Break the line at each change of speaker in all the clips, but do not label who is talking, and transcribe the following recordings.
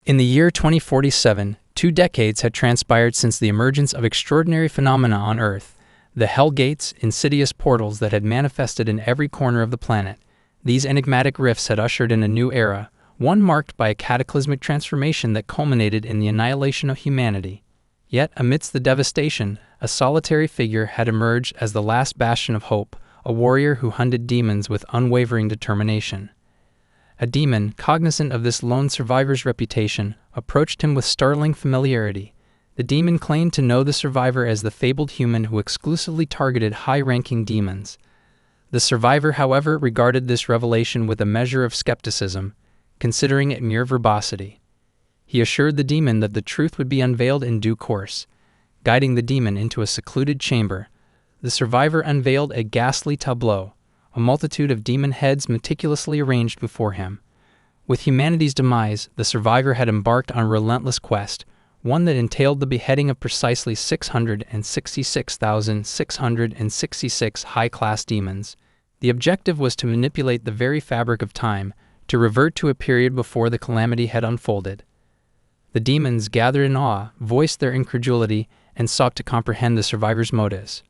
In the year 2047, 2 decades had transpired since the emergence of extraordinary phenomena on Earth, the Hell Gates, insidious portals that had manifested in every corner of the planet. These enigmatic rifts had ushered in a new era, one marked by a cataclysmic transformation that culminated in the annihilation of humanity. Yet, amidst the devastation, a solitary figure had emerged as the last bastion of hope, a warrior who hunted demons with unwavering determination. A demon, cognizant of this lone survivor's reputation, approached him with startling familiarity. The demon claimed to know the survivor as the fabled human who exclusively targeted high-ranking demons. The survivor, however, regarded this revelation with a measure of skepticism, considering it mere verbosity. He assured the demon that the truth would be unveiled in due course. Guiding the demon into a secluded chamber, the survivor unveiled a ghastly tableau, a multitude of demon heads meticulously arranged before him. With humanity's demise, the survivor had embarked on a relentless quest, one that entailed the beheading of precisely 666,666 high-class demons. The objective was to manipulate the very fabric of time, to revert to a period before the calamity had unfolded. The demons, gathered in awe, voiced their incredulity and sought to comprehend the survivor's motives.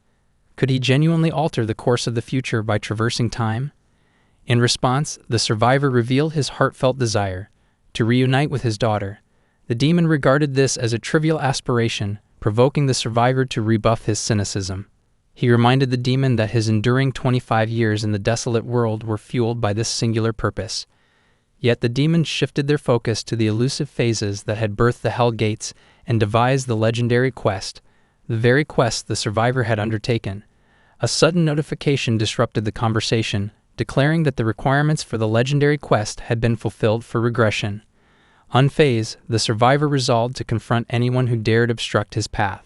Could he genuinely alter the course of the future by traversing time? In response, the survivor revealed his heartfelt desire to reunite with his daughter. The demon regarded this as a trivial aspiration, provoking the survivor to rebuff his cynicism. He reminded the demon that his enduring 25 years in the desolate world were fueled by this singular purpose. Yet the demons shifted their focus to the elusive phases that had birthed the Hell Gates and devised the legendary quest, the very quest the survivor had undertaken. A sudden notification disrupted the conversation, declaring that the requirements for the legendary quest had been fulfilled for regression. Unfazed, the survivor resolved to confront anyone who dared obstruct his path.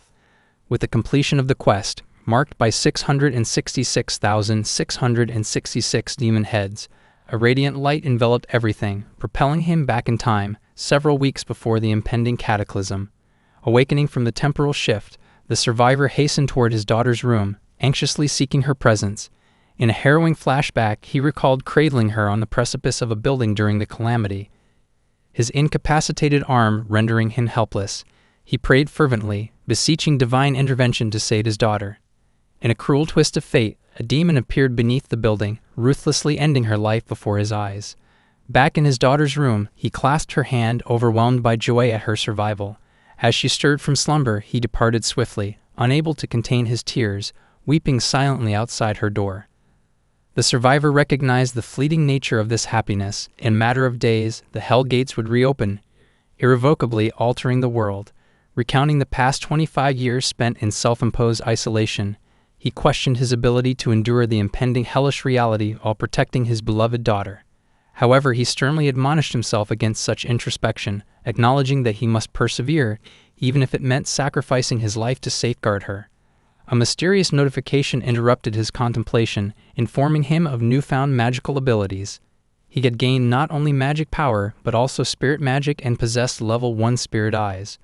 With the completion of the quest, marked by 666,666 demon heads, a radiant light enveloped everything, propelling him back in time, several weeks before the impending cataclysm. Awakening from the temporal shift, the survivor hastened toward his daughter's room, anxiously seeking her presence. In a harrowing flashback, he recalled cradling her on the precipice of a building during the calamity, his incapacitated arm rendering him helpless. He prayed fervently, beseeching divine intervention to save his daughter. In a cruel twist of fate, a demon appeared beneath the building, ruthlessly ending her life before his eyes. Back in his daughter's room, he clasped her hand, overwhelmed by joy at her survival. As she stirred from slumber, he departed swiftly, unable to contain his tears, weeping silently outside her door. The survivor recognized the fleeting nature of this happiness. In a matter of days, the Hell Gates would reopen, irrevocably altering the world. Recounting the past 25 years spent in self-imposed isolation, he questioned his ability to endure the impending hellish reality while protecting his beloved daughter. However, he sternly admonished himself against such introspection, acknowledging that he must persevere, even if it meant sacrificing his life to safeguard her. A mysterious notification interrupted his contemplation, informing him of newfound magical abilities. He had gained not only magic power, but also spirit magic and possessed level 1 spirit eyes.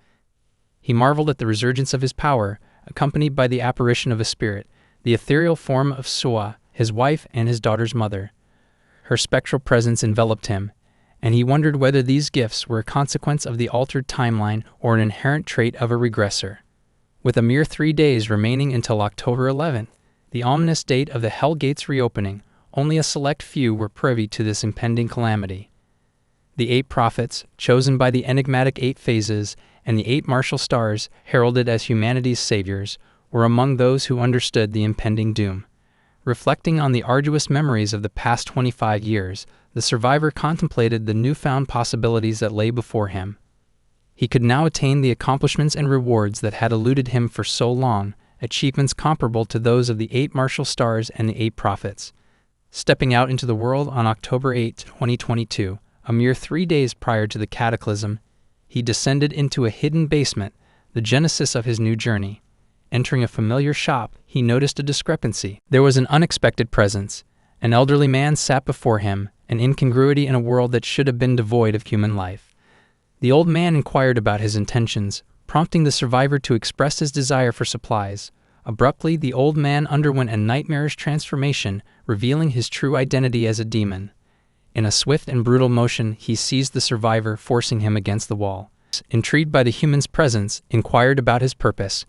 He marveled at the resurgence of his power, accompanied by the apparition of a spirit, the ethereal form of Suwa, his wife and his daughter's mother. Her spectral presence enveloped him, and he wondered whether these gifts were a consequence of the altered timeline or an inherent trait of a regressor. With a mere 3 days remaining until October 11th, the ominous date of the Hell Gates reopening, only a select few were privy to this impending calamity. The 8 prophets, chosen by the enigmatic 8 phases, and the 8 martial stars, heralded as humanity's saviors, were among those who understood the impending doom. Reflecting on the arduous memories of the past 25 years, the survivor contemplated the newfound possibilities that lay before him. He could now attain the accomplishments and rewards that had eluded him for so long, achievements comparable to those of the 8 martial stars and the 8 prophets. Stepping out into the world on October 8, 2022, a mere 3 days prior to the cataclysm, he descended into a hidden basement, the genesis of his new journey. Entering a familiar shop, he noticed a discrepancy. There was an unexpected presence. An elderly man sat before him, an incongruity in a world that should have been devoid of human life. The old man inquired about his intentions, prompting the survivor to express his desire for supplies. Abruptly, the old man underwent a nightmarish transformation, revealing his true identity as a demon. In a swift and brutal motion, he seized the survivor, forcing him against the wall. Intrigued by the human's presence, inquired about his purpose.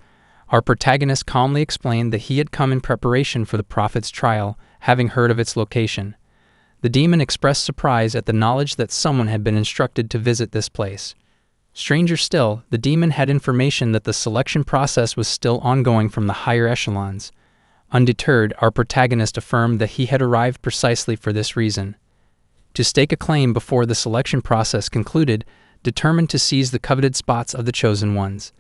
Our protagonist calmly explained that he had come in preparation for the prophet's trial, having heard of its location. The demon expressed surprise at the knowledge that someone had been instructed to visit this place. Stranger still, the demon had information that the selection process was still ongoing from the higher echelons. Undeterred, our protagonist affirmed that he had arrived precisely for this reason: to stake a claim before the selection process concluded, determined to seize the coveted spots of the chosen ones.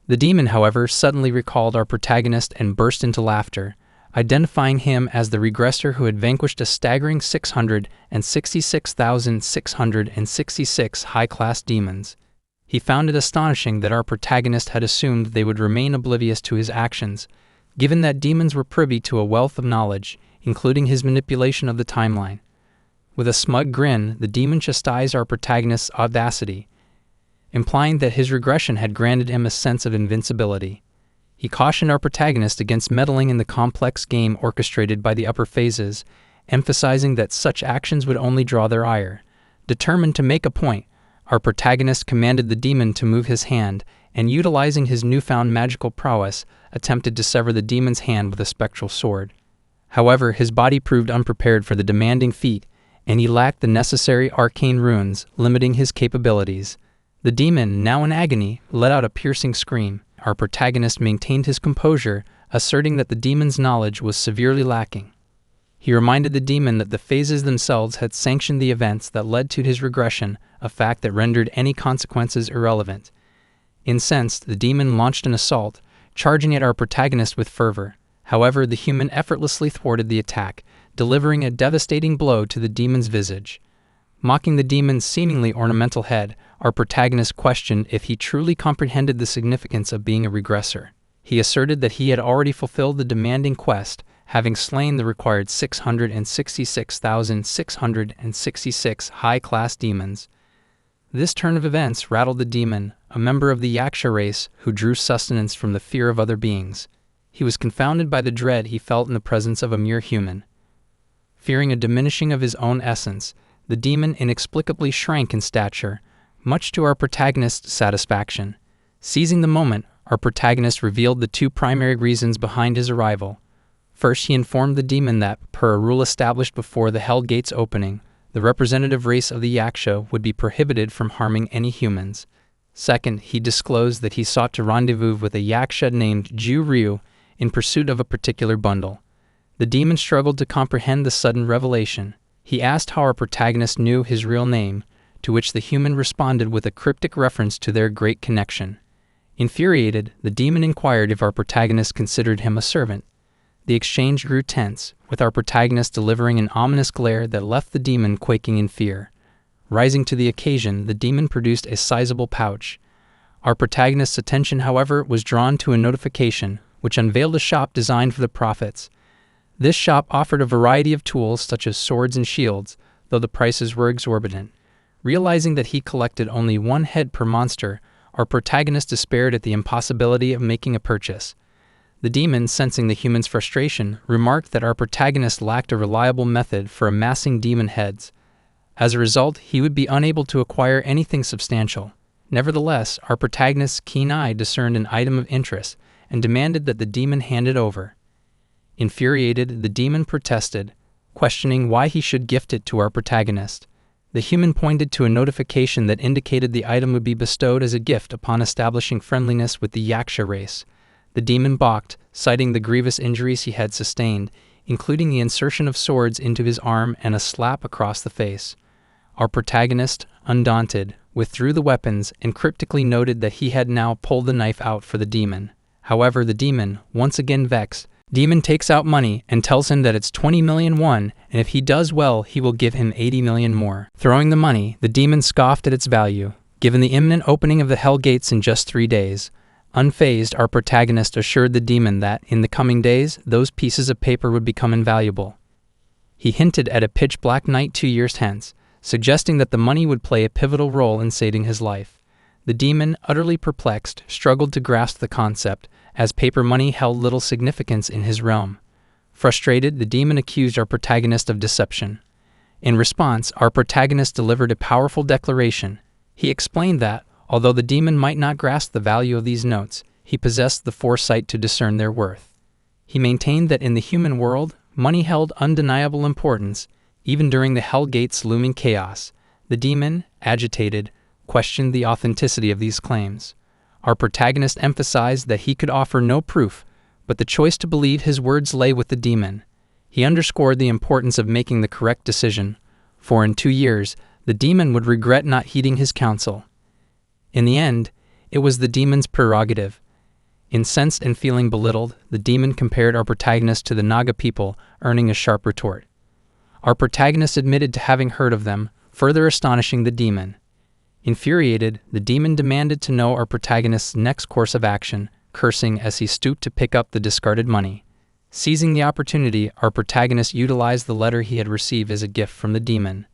The demon, however, suddenly recalled our protagonist and burst into laughter, identifying him as the regressor who had vanquished a staggering 666,666 high-class demons. He found it astonishing that our protagonist had assumed they would remain oblivious to his actions, given that demons were privy to a wealth of knowledge, including his manipulation of the timeline. With a smug grin, the demon chastised our protagonist's audacity, implying that his regression had granted him a sense of invincibility. He cautioned our protagonist against meddling in the complex game orchestrated by the upper phases, emphasizing that such actions would only draw their ire. Determined to make a point, our protagonist commanded the demon to move his hand, and utilizing his newfound magical prowess, attempted to sever the demon's hand with a spectral sword. However, his body proved unprepared for the demanding feat, and he lacked the necessary arcane runes, limiting his capabilities. The demon, now in agony, let out a piercing scream. Our protagonist maintained his composure, asserting that the demon's knowledge was severely lacking. He reminded the demon that the phases themselves had sanctioned the events that led to his regression, a fact that rendered any consequences irrelevant. Incensed, the demon launched an assault, charging at our protagonist with fervor. However, the human effortlessly thwarted the attack, delivering a devastating blow to the demon's visage. Mocking the demon's seemingly ornamental head, our protagonist questioned if he truly comprehended the significance of being a regressor. He asserted that he had already fulfilled the demanding quest, having slain the required 666,666 high-class demons. This turn of events rattled the demon, a member of the yaka race who drew sustenance from the fear of other beings. He was confounded by the dread he felt in the presence of a mere human. Fearing a diminishing of his own essence, the demon inexplicably shrank in stature, much to our protagonist's satisfaction. Seizing the moment, our protagonist revealed the two primary reasons behind his arrival. First, he informed the demon that, per a rule established before the Hell Gate's opening, the representative race of the Yaksha would be prohibited from harming any humans. Second, he disclosed that he sought to rendezvous with a Yaksha named Ju Ryu in pursuit of a particular bundle. The demon struggled to comprehend the sudden revelation. He asked how our protagonist knew his real name, to which the human responded with a cryptic reference to their great connection. Infuriated, the demon inquired if our protagonist considered him a servant. The exchange grew tense, with our protagonist delivering an ominous glare that left the demon quaking in fear. Rising to the occasion, the demon produced a sizable pouch. Our protagonist's attention, however, was drawn to a notification, which unveiled a shop designed for the prophets. This shop offered a variety of tools such as swords and shields, though the prices were exorbitant. Realizing that he collected only one head per monster, our protagonist despaired at the impossibility of making a purchase. The demon, sensing the human's frustration, remarked that our protagonist lacked a reliable method for amassing demon heads. As a result, he would be unable to acquire anything substantial. Nevertheless, our protagonist's keen eye discerned an item of interest and demanded that the demon hand it over. Infuriated, the demon protested, questioning why he should gift it to our protagonist. The human pointed to a notification that indicated the item would be bestowed as a gift upon establishing friendliness with the Yaksha race. The demon balked, citing the grievous injuries he had sustained, including the insertion of swords into his arm and a slap across the face. Our protagonist, undaunted, withdrew the weapons and cryptically noted that he had now pulled the knife out for the demon. However, the demon, once again vexed, takes out money and tells him that it's 20 million won, and if he does well, he will give him 80 million more. Throwing the money, the demon scoffed at its value, given the imminent opening of the Hell Gates in just 3 days. Unfazed, our protagonist assured the demon that, in the coming days, those pieces of paper would become invaluable. He hinted at a pitch-black night 2 years hence, suggesting that the money would play a pivotal role in saving his life. The demon, utterly perplexed, struggled to grasp the concept, as paper money held little significance in his realm. Frustrated, the demon accused our protagonist of deception. In response, our protagonist delivered a powerful declaration. He explained that, although the demon might not grasp the value of these notes, he possessed the foresight to discern their worth. He maintained that in the human world, money held undeniable importance, even during the Hell Gate's looming chaos. The demon, agitated, questioned the authenticity of these claims. Our protagonist emphasized that he could offer no proof, but the choice to believe his words lay with the demon. He underscored the importance of making the correct decision, for in 2 years, the demon would regret not heeding his counsel. In the end, it was the demon's prerogative. Incensed and feeling belittled, the demon compared our protagonist to the Naga people, earning a sharp retort. Our protagonist admitted to having heard of them, further astonishing the demon. Infuriated, the demon demanded to know our protagonist's next course of action, cursing as he stooped to pick up the discarded money. Seizing the opportunity, our protagonist utilized the letter he had received as a gift from the demon.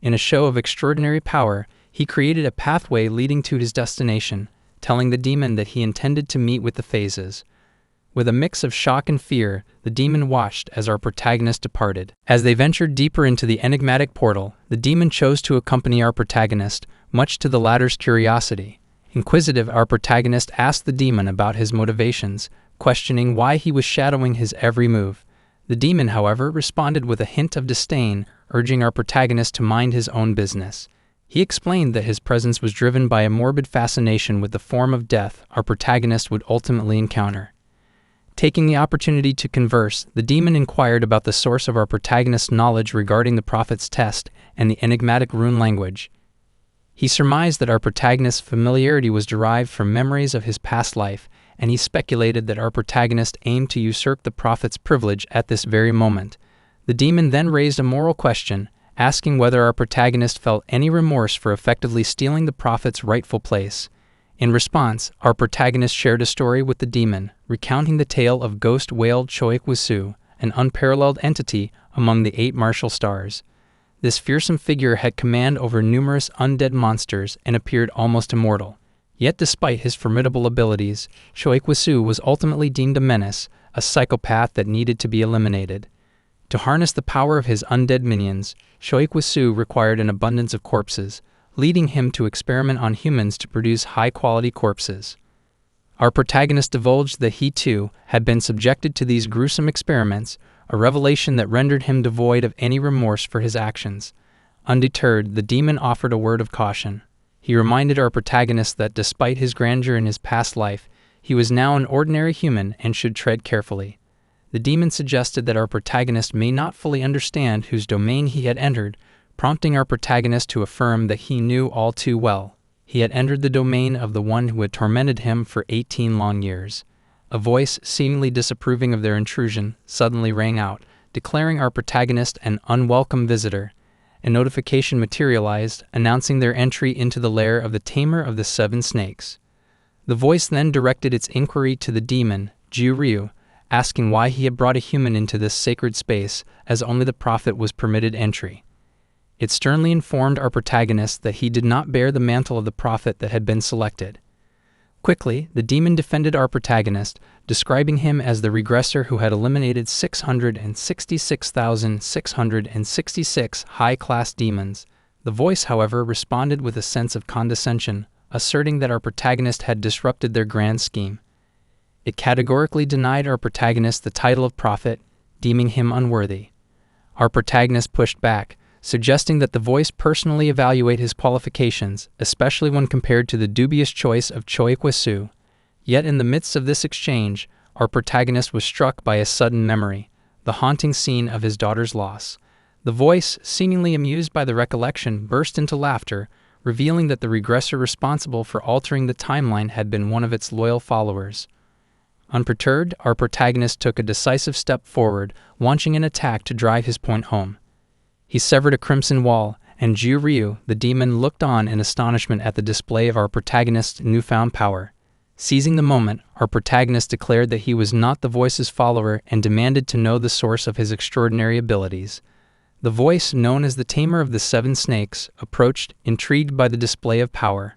In a show of extraordinary power, he created a pathway leading to his destination, telling the demon that he intended to meet with the phases. With a mix of shock and fear, the demon watched as our protagonist departed. As they ventured deeper into the enigmatic portal, the demon chose to accompany our protagonist, much to the latter's curiosity. Inquisitive, our protagonist asked the demon about his motivations, questioning why he was shadowing his every move. The demon, however, responded with a hint of disdain, urging our protagonist to mind his own business. He explained that his presence was driven by a morbid fascination with the form of death our protagonist would ultimately encounter. Taking the opportunity to converse, the demon inquired about the source of our protagonist's knowledge regarding the prophet's test and the enigmatic rune language. He surmised that our protagonist's familiarity was derived from memories of his past life, and he speculated that our protagonist aimed to usurp the prophet's privilege at this very moment. The demon then raised a moral question, asking whether our protagonist felt any remorse for effectively stealing the prophet's rightful place. In response, our protagonist shared a story with the demon, recounting the tale of ghost whale Choikwasu, an unparalleled entity among the 8 martial stars. This fearsome figure had command over numerous undead monsters and appeared almost immortal. Yet despite his formidable abilities, Choikwasu was ultimately deemed a menace, a psychopath that needed to be eliminated. To harness the power of his undead minions, Choikwasu required an abundance of corpses, leading him to experiment on humans to produce high-quality corpses. Our protagonist divulged that he, too, had been subjected to these gruesome experiments, a revelation that rendered him devoid of any remorse for his actions. Undeterred, the demon offered a word of caution. He reminded our protagonist that despite his grandeur in his past life, he was now an ordinary human and should tread carefully. The demon suggested that our protagonist may not fully understand whose domain he had entered, prompting our protagonist to affirm that he knew all too well. He had entered the domain of the one who had tormented him for 18 long years. A voice, seemingly disapproving of their intrusion, suddenly rang out, declaring our protagonist an unwelcome visitor. A notification materialized, announcing their entry into the lair of the Tamer of the 7 Snakes. The voice then directed its inquiry to the demon, Jiu-Ryu, asking why he had brought a human into this sacred space, as only the prophet was permitted entry. It sternly informed our protagonist that he did not bear the mantle of the prophet that had been selected. Quickly, the demon defended our protagonist, describing him as the regressor who had eliminated 666,666 high-class demons. The voice, however, responded with a sense of condescension, asserting that our protagonist had disrupted their grand scheme. It categorically denied our protagonist the title of prophet, deeming him unworthy. Our protagonist pushed back, suggesting that the voice personally evaluate his qualifications, especially when compared to the dubious choice of Choikwasu. Yet in the midst of this exchange, our protagonist was struck by a sudden memory, the haunting scene of his daughter's loss. The voice, seemingly amused by the recollection, burst into laughter, revealing that the regressor responsible for altering the timeline had been one of its loyal followers. Unperturbed, our protagonist took a decisive step forward, launching an attack to drive his point home. He severed a crimson wall, and Jiu-Ryu, the demon, looked on in astonishment at the display of our protagonist's newfound power. Seizing the moment, our protagonist declared that he was not the voice's follower and demanded to know the source of his extraordinary abilities. The voice, known as the Tamer of the 7 Snakes, approached, intrigued by the display of power.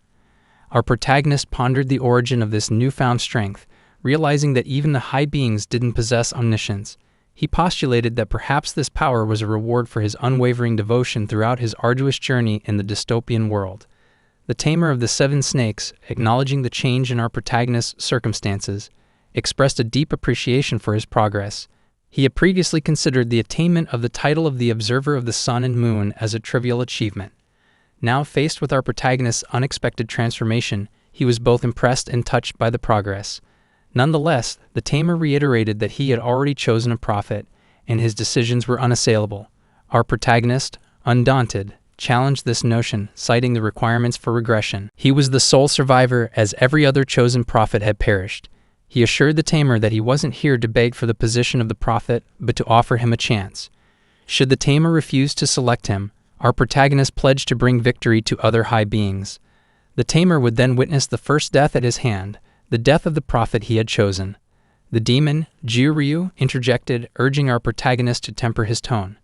Our protagonist pondered the origin of this newfound strength, realizing that even the high beings didn't possess omniscience. He postulated that perhaps this power was a reward for his unwavering devotion throughout his arduous journey in the dystopian world. The tamer of the 7 snakes, acknowledging the change in our protagonist's circumstances, expressed a deep appreciation for his progress. He had previously considered the attainment of the title of the Observer of the Sun and Moon as a trivial achievement. Now, faced with our protagonist's unexpected transformation, he was both impressed and touched by the progress. Nonetheless, the tamer reiterated that he had already chosen a prophet, and his decisions were unassailable. Our protagonist, undaunted, challenged this notion, citing the requirements for regression. He was the sole survivor, as every other chosen prophet had perished. He assured the tamer that he wasn't here to beg for the position of the prophet, but to offer him a chance. Should the tamer refuse to select him, our protagonist pledged to bring victory to other high beings. The tamer would then witness the first death at his hand, the death of the prophet he had chosen. The demon, Jiu-Ryu, interjected, urging our protagonist to temper his tone.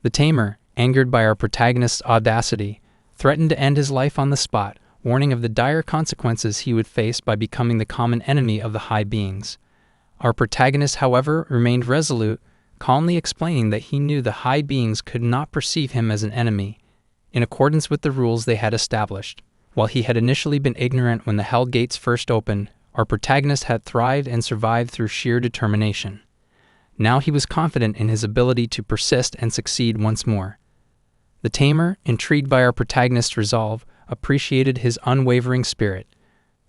The tamer, angered by our protagonist's audacity, threatened to end his life on the spot, warning of the dire consequences he would face by becoming the common enemy of the high beings. Our protagonist, however, remained resolute, calmly explaining that he knew the high beings could not perceive him as an enemy, in accordance with the rules they had established. While he had initially been ignorant when the hell gates first opened, our protagonist had thrived and survived through sheer determination. Now he was confident in his ability to persist and succeed once more. The tamer, intrigued by our protagonist's resolve, appreciated his unwavering spirit.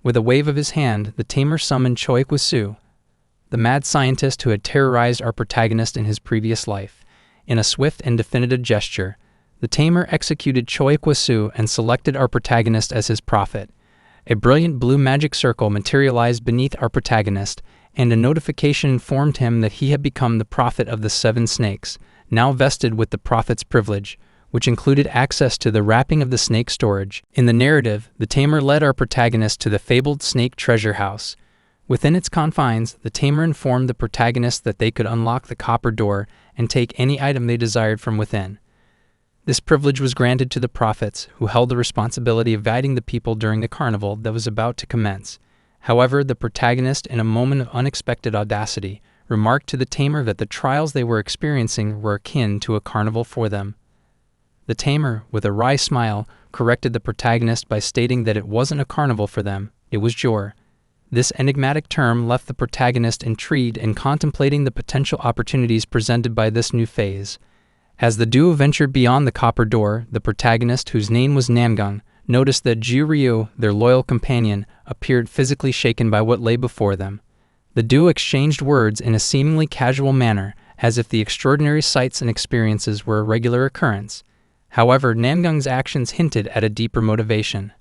With a wave of his hand, the tamer summoned Choi Kwasu, the mad scientist who had terrorized our protagonist in his previous life. In a swift and definitive gesture, the tamer executed Choi Kwasu and selected our protagonist as his prophet. A brilliant blue magic circle materialized beneath our protagonist, and a notification informed him that he had become the prophet of the 7 snakes, now vested with the prophet's privilege, which included access to the wrapping of the snake storage. In the narrative, the tamer led our protagonist to the fabled snake treasure house. Within its confines, the tamer informed the protagonist that they could unlock the copper door and take any item they desired from within. This privilege was granted to the prophets, who held the responsibility of guiding the people during the carnival that was about to commence. However, the protagonist, in a moment of unexpected audacity, remarked to the tamer that the trials they were experiencing were akin to a carnival for them. The tamer, with a wry smile, corrected the protagonist by stating that it wasn't a carnival for them, it was Jor. This enigmatic term left the protagonist intrigued and contemplating the potential opportunities presented by this new phase. As the duo ventured beyond the copper door, the protagonist, whose name was Namyung, noticed that Jiu-Ryu, their loyal companion, appeared physically shaken by what lay before them. The duo exchanged words in a seemingly casual manner, as if the extraordinary sights and experiences were a regular occurrence. However, Namyung's actions hinted at a deeper motivation.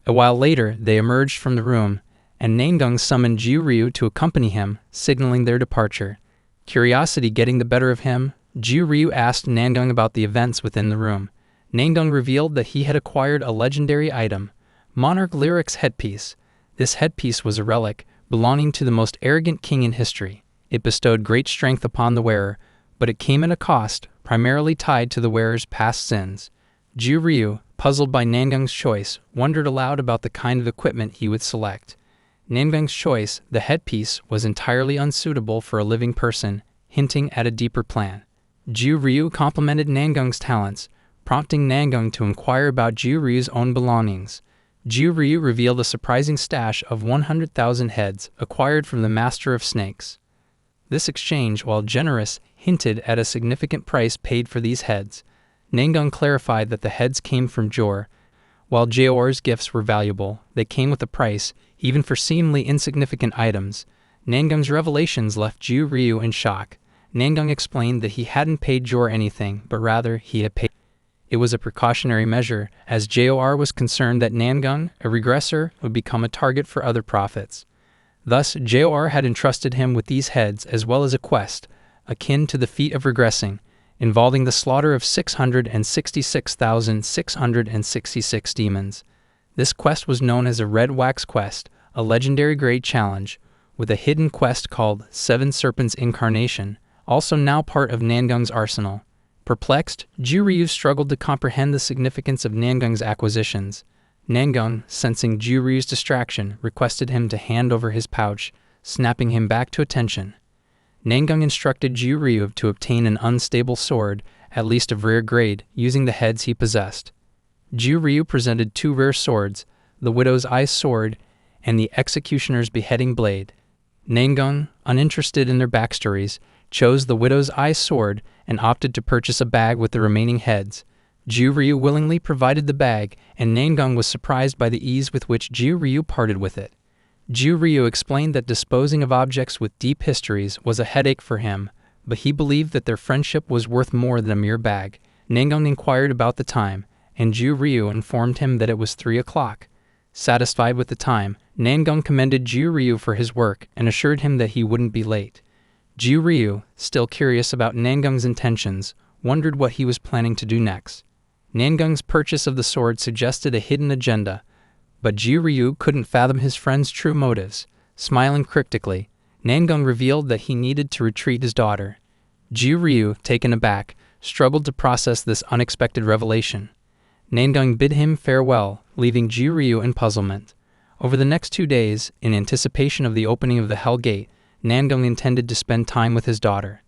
A while later, they emerged from the room, and Namyung summoned Jiu-Ryu to accompany him, signaling their departure. Curiosity getting the better of him, Jiu-Ryu asked Namyung about the events within the room. Namyung revealed that he had acquired a legendary item, Monarch Lyric's headpiece. This headpiece was a relic, belonging to the most arrogant king in history. It bestowed great strength upon the wearer, but it came at a cost, primarily tied to the wearer's past sins. Jiu-Ryu, puzzled by Namyung's choice, wondered aloud about the kind of equipment he would select. Namyung's choice, the headpiece, was entirely unsuitable for a living person, hinting at a deeper plan. Jiu-Ryu complimented Namyung's talents, prompting Namyung to inquire about Jiu-Ryu's own belongings. Jiu-Ryu revealed a surprising stash of 100,000 heads acquired from the Master of Snakes. This exchange, while generous, hinted at a significant price paid for these heads. Namyung clarified that the heads came from Jor. While Jor's gifts were valuable, they came with a price, even for seemingly insignificant items. Namyung's revelations left Jiu-Ryu in shock. Namyung explained that he hadn't paid Jor anything, but rather he had paid. It was a precautionary measure, as Jor was concerned that Namyung, a regressor, would become a target for other prophets. Thus, Jor had entrusted him with these heads as well as a quest, akin to the feat of regressing, involving the slaughter of 666,666 demons. This quest was known as a Red Wax Quest, a legendary grade challenge, with a hidden quest called 7 Serpents Incarnation, also now part of Namyung's arsenal. Perplexed, Jiu-Ryu struggled to comprehend the significance of Namyung's acquisitions. Namyung, sensing Jiu-Ryu's distraction, requested him to hand over his pouch, snapping him back to attention. Namgung instructed Ju-ryu to obtain an unstable sword, at least of rare grade, using the heads he possessed. Ju-ryu presented 2 rare swords, the Widow's Eye sword and the Executioner's beheading blade. Namgung, uninterested in their backstories, chose the Widow's Eye sword and opted to purchase a bag with the remaining heads. Ju-ryu willingly provided the bag, and Namgung was surprised by the ease with which Ju-ryu parted with it. Ju-ryu explained that disposing of objects with deep histories was a headache for him, but he believed that their friendship was worth more than a mere bag. Namgung inquired about the time, and Ju-ryu informed him that it was 3 o'clock. Satisfied with the time, Namgung commended Ju-ryu for his work and assured him that he wouldn't be late. Ju-ryu, still curious about Namgung's intentions, wondered what he was planning to do next. Namgung's purchase of the sword suggested a hidden agenda, but Ju-ryu couldn't fathom his friend's true motives. Smiling cryptically, Namgung revealed that he needed to retrieve his daughter. Ju-ryu, taken aback, struggled to process this unexpected revelation. Namgung bid him farewell, leaving Ju-ryu in puzzlement. Over the next 2 days, in anticipation of the opening of the Hell Gate, Namgung intended to spend time with his daughter.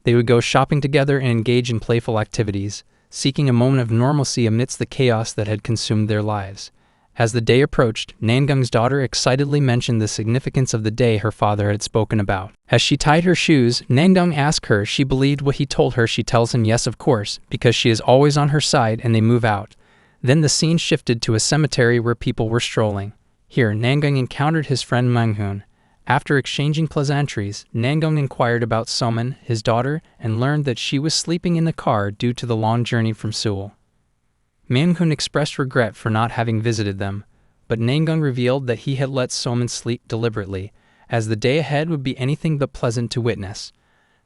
They would go shopping together and engage in playful activities, seeking a moment of normalcy amidst the chaos that had consumed their lives. As the day approached, Namgung's daughter excitedly mentioned the significance of the day her father had spoken about. As she tied her shoes, Namgung asked her if she believed what he told her. She tells him yes, of course, because she is always on her side, and they move out. Then the scene shifted to a cemetery where people were strolling. Here, Namgung encountered his friend Manhwa. After exchanging pleasantries, Namgung inquired about Soman, his daughter, and learned that she was sleeping in the car due to the long journey from Seoul. Manhwa expressed regret for not having visited them, but Namgung revealed that he had let Soman sleep deliberately, as the day ahead would be anything but pleasant to witness.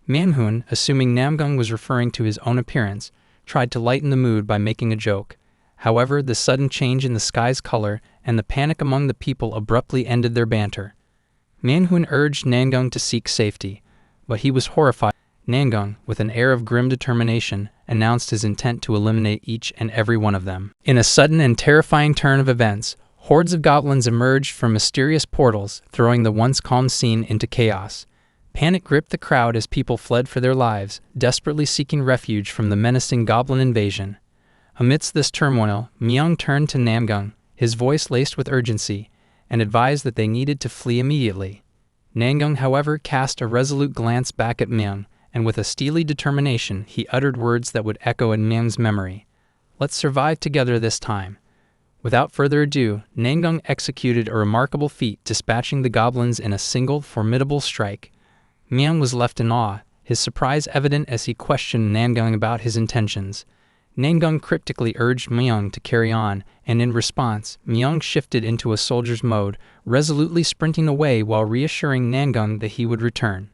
Manhwa, assuming Namgung was referring to his own appearance, tried to lighten the mood by making a joke. However, the sudden change in the sky's color and the panic among the people abruptly ended their banter. Manhwa urged Namgung to seek safety, but he was horrified. Namgung, with an air of grim determination, announced his intent to eliminate each and every one of them. In a sudden and terrifying turn of events, hordes of goblins emerged from mysterious portals, throwing the once calm scene into chaos. Panic gripped the crowd as people fled for their lives, desperately seeking refuge from the menacing goblin invasion. Amidst this turmoil, Myung turned to Namgung, his voice laced with urgency, and advised that they needed to flee immediately. Namgung, however, cast a resolute glance back at Myung, and with a steely determination, he uttered words that would echo in Myung's memory. "Let's survive together this time." Without further ado, Namgung executed a remarkable feat, dispatching the goblins in a single, formidable strike. Myung was left in awe, his surprise evident as he questioned Namgung about his intentions. Namgung cryptically urged Myung to carry on, and in response, Myung shifted into a soldier's mode, resolutely sprinting away while reassuring Namgung that he would return.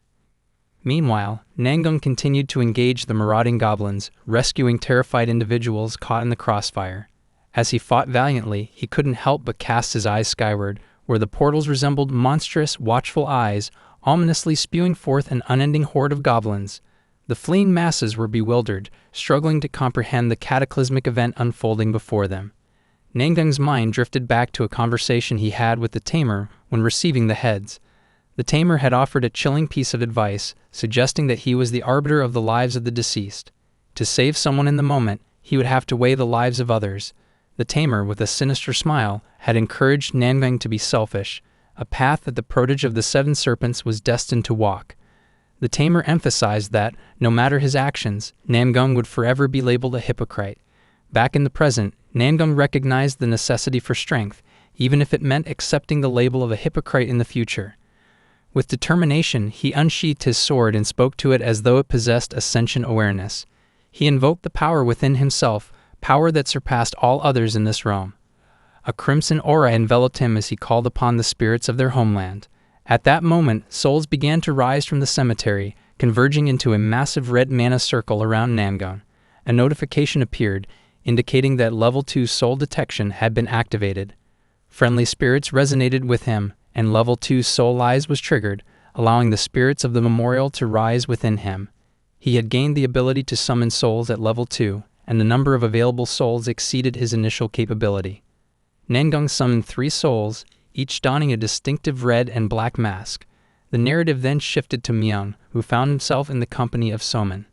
Meanwhile, Namgung continued to engage the marauding goblins, rescuing terrified individuals caught in the crossfire. As he fought valiantly, he couldn't help but cast his eyes skyward, where the portals resembled monstrous, watchful eyes, ominously spewing forth an unending horde of goblins. The fleeing masses were bewildered, struggling to comprehend the cataclysmic event unfolding before them. Namgung's mind drifted back to a conversation he had with the tamer when receiving the heads. The tamer had offered a chilling piece of advice, suggesting that he was the arbiter of the lives of the deceased. To save someone in the moment, he would have to weigh the lives of others. The tamer, with a sinister smile, had encouraged Namgung to be selfish, a path that the protege of the 7 serpents was destined to walk. The tamer emphasized that, no matter his actions, Namgung would forever be labeled a hypocrite. Back in the present, Namgung recognized the necessity for strength, even if it meant accepting the label of a hypocrite in the future. With determination, he unsheathed his sword and spoke to it as though it possessed a sentient awareness. He invoked the power within himself, power that surpassed all others in this realm. A crimson aura enveloped him as he called upon the spirits of their homeland. At that moment, souls began to rise from the cemetery, converging into a massive red mana circle around Namgung. A notification appeared, indicating that Level 2 soul detection had been activated. Friendly spirits resonated with him, and Level 2 soul eyes was triggered, allowing the spirits of the memorial to rise within him. He had gained the ability to summon souls at Level 2, and the number of available souls exceeded his initial capability. Namgung summoned 3 souls, each donning a distinctive red and black mask. The narrative then shifted to Myung, who found himself in the company of Somin.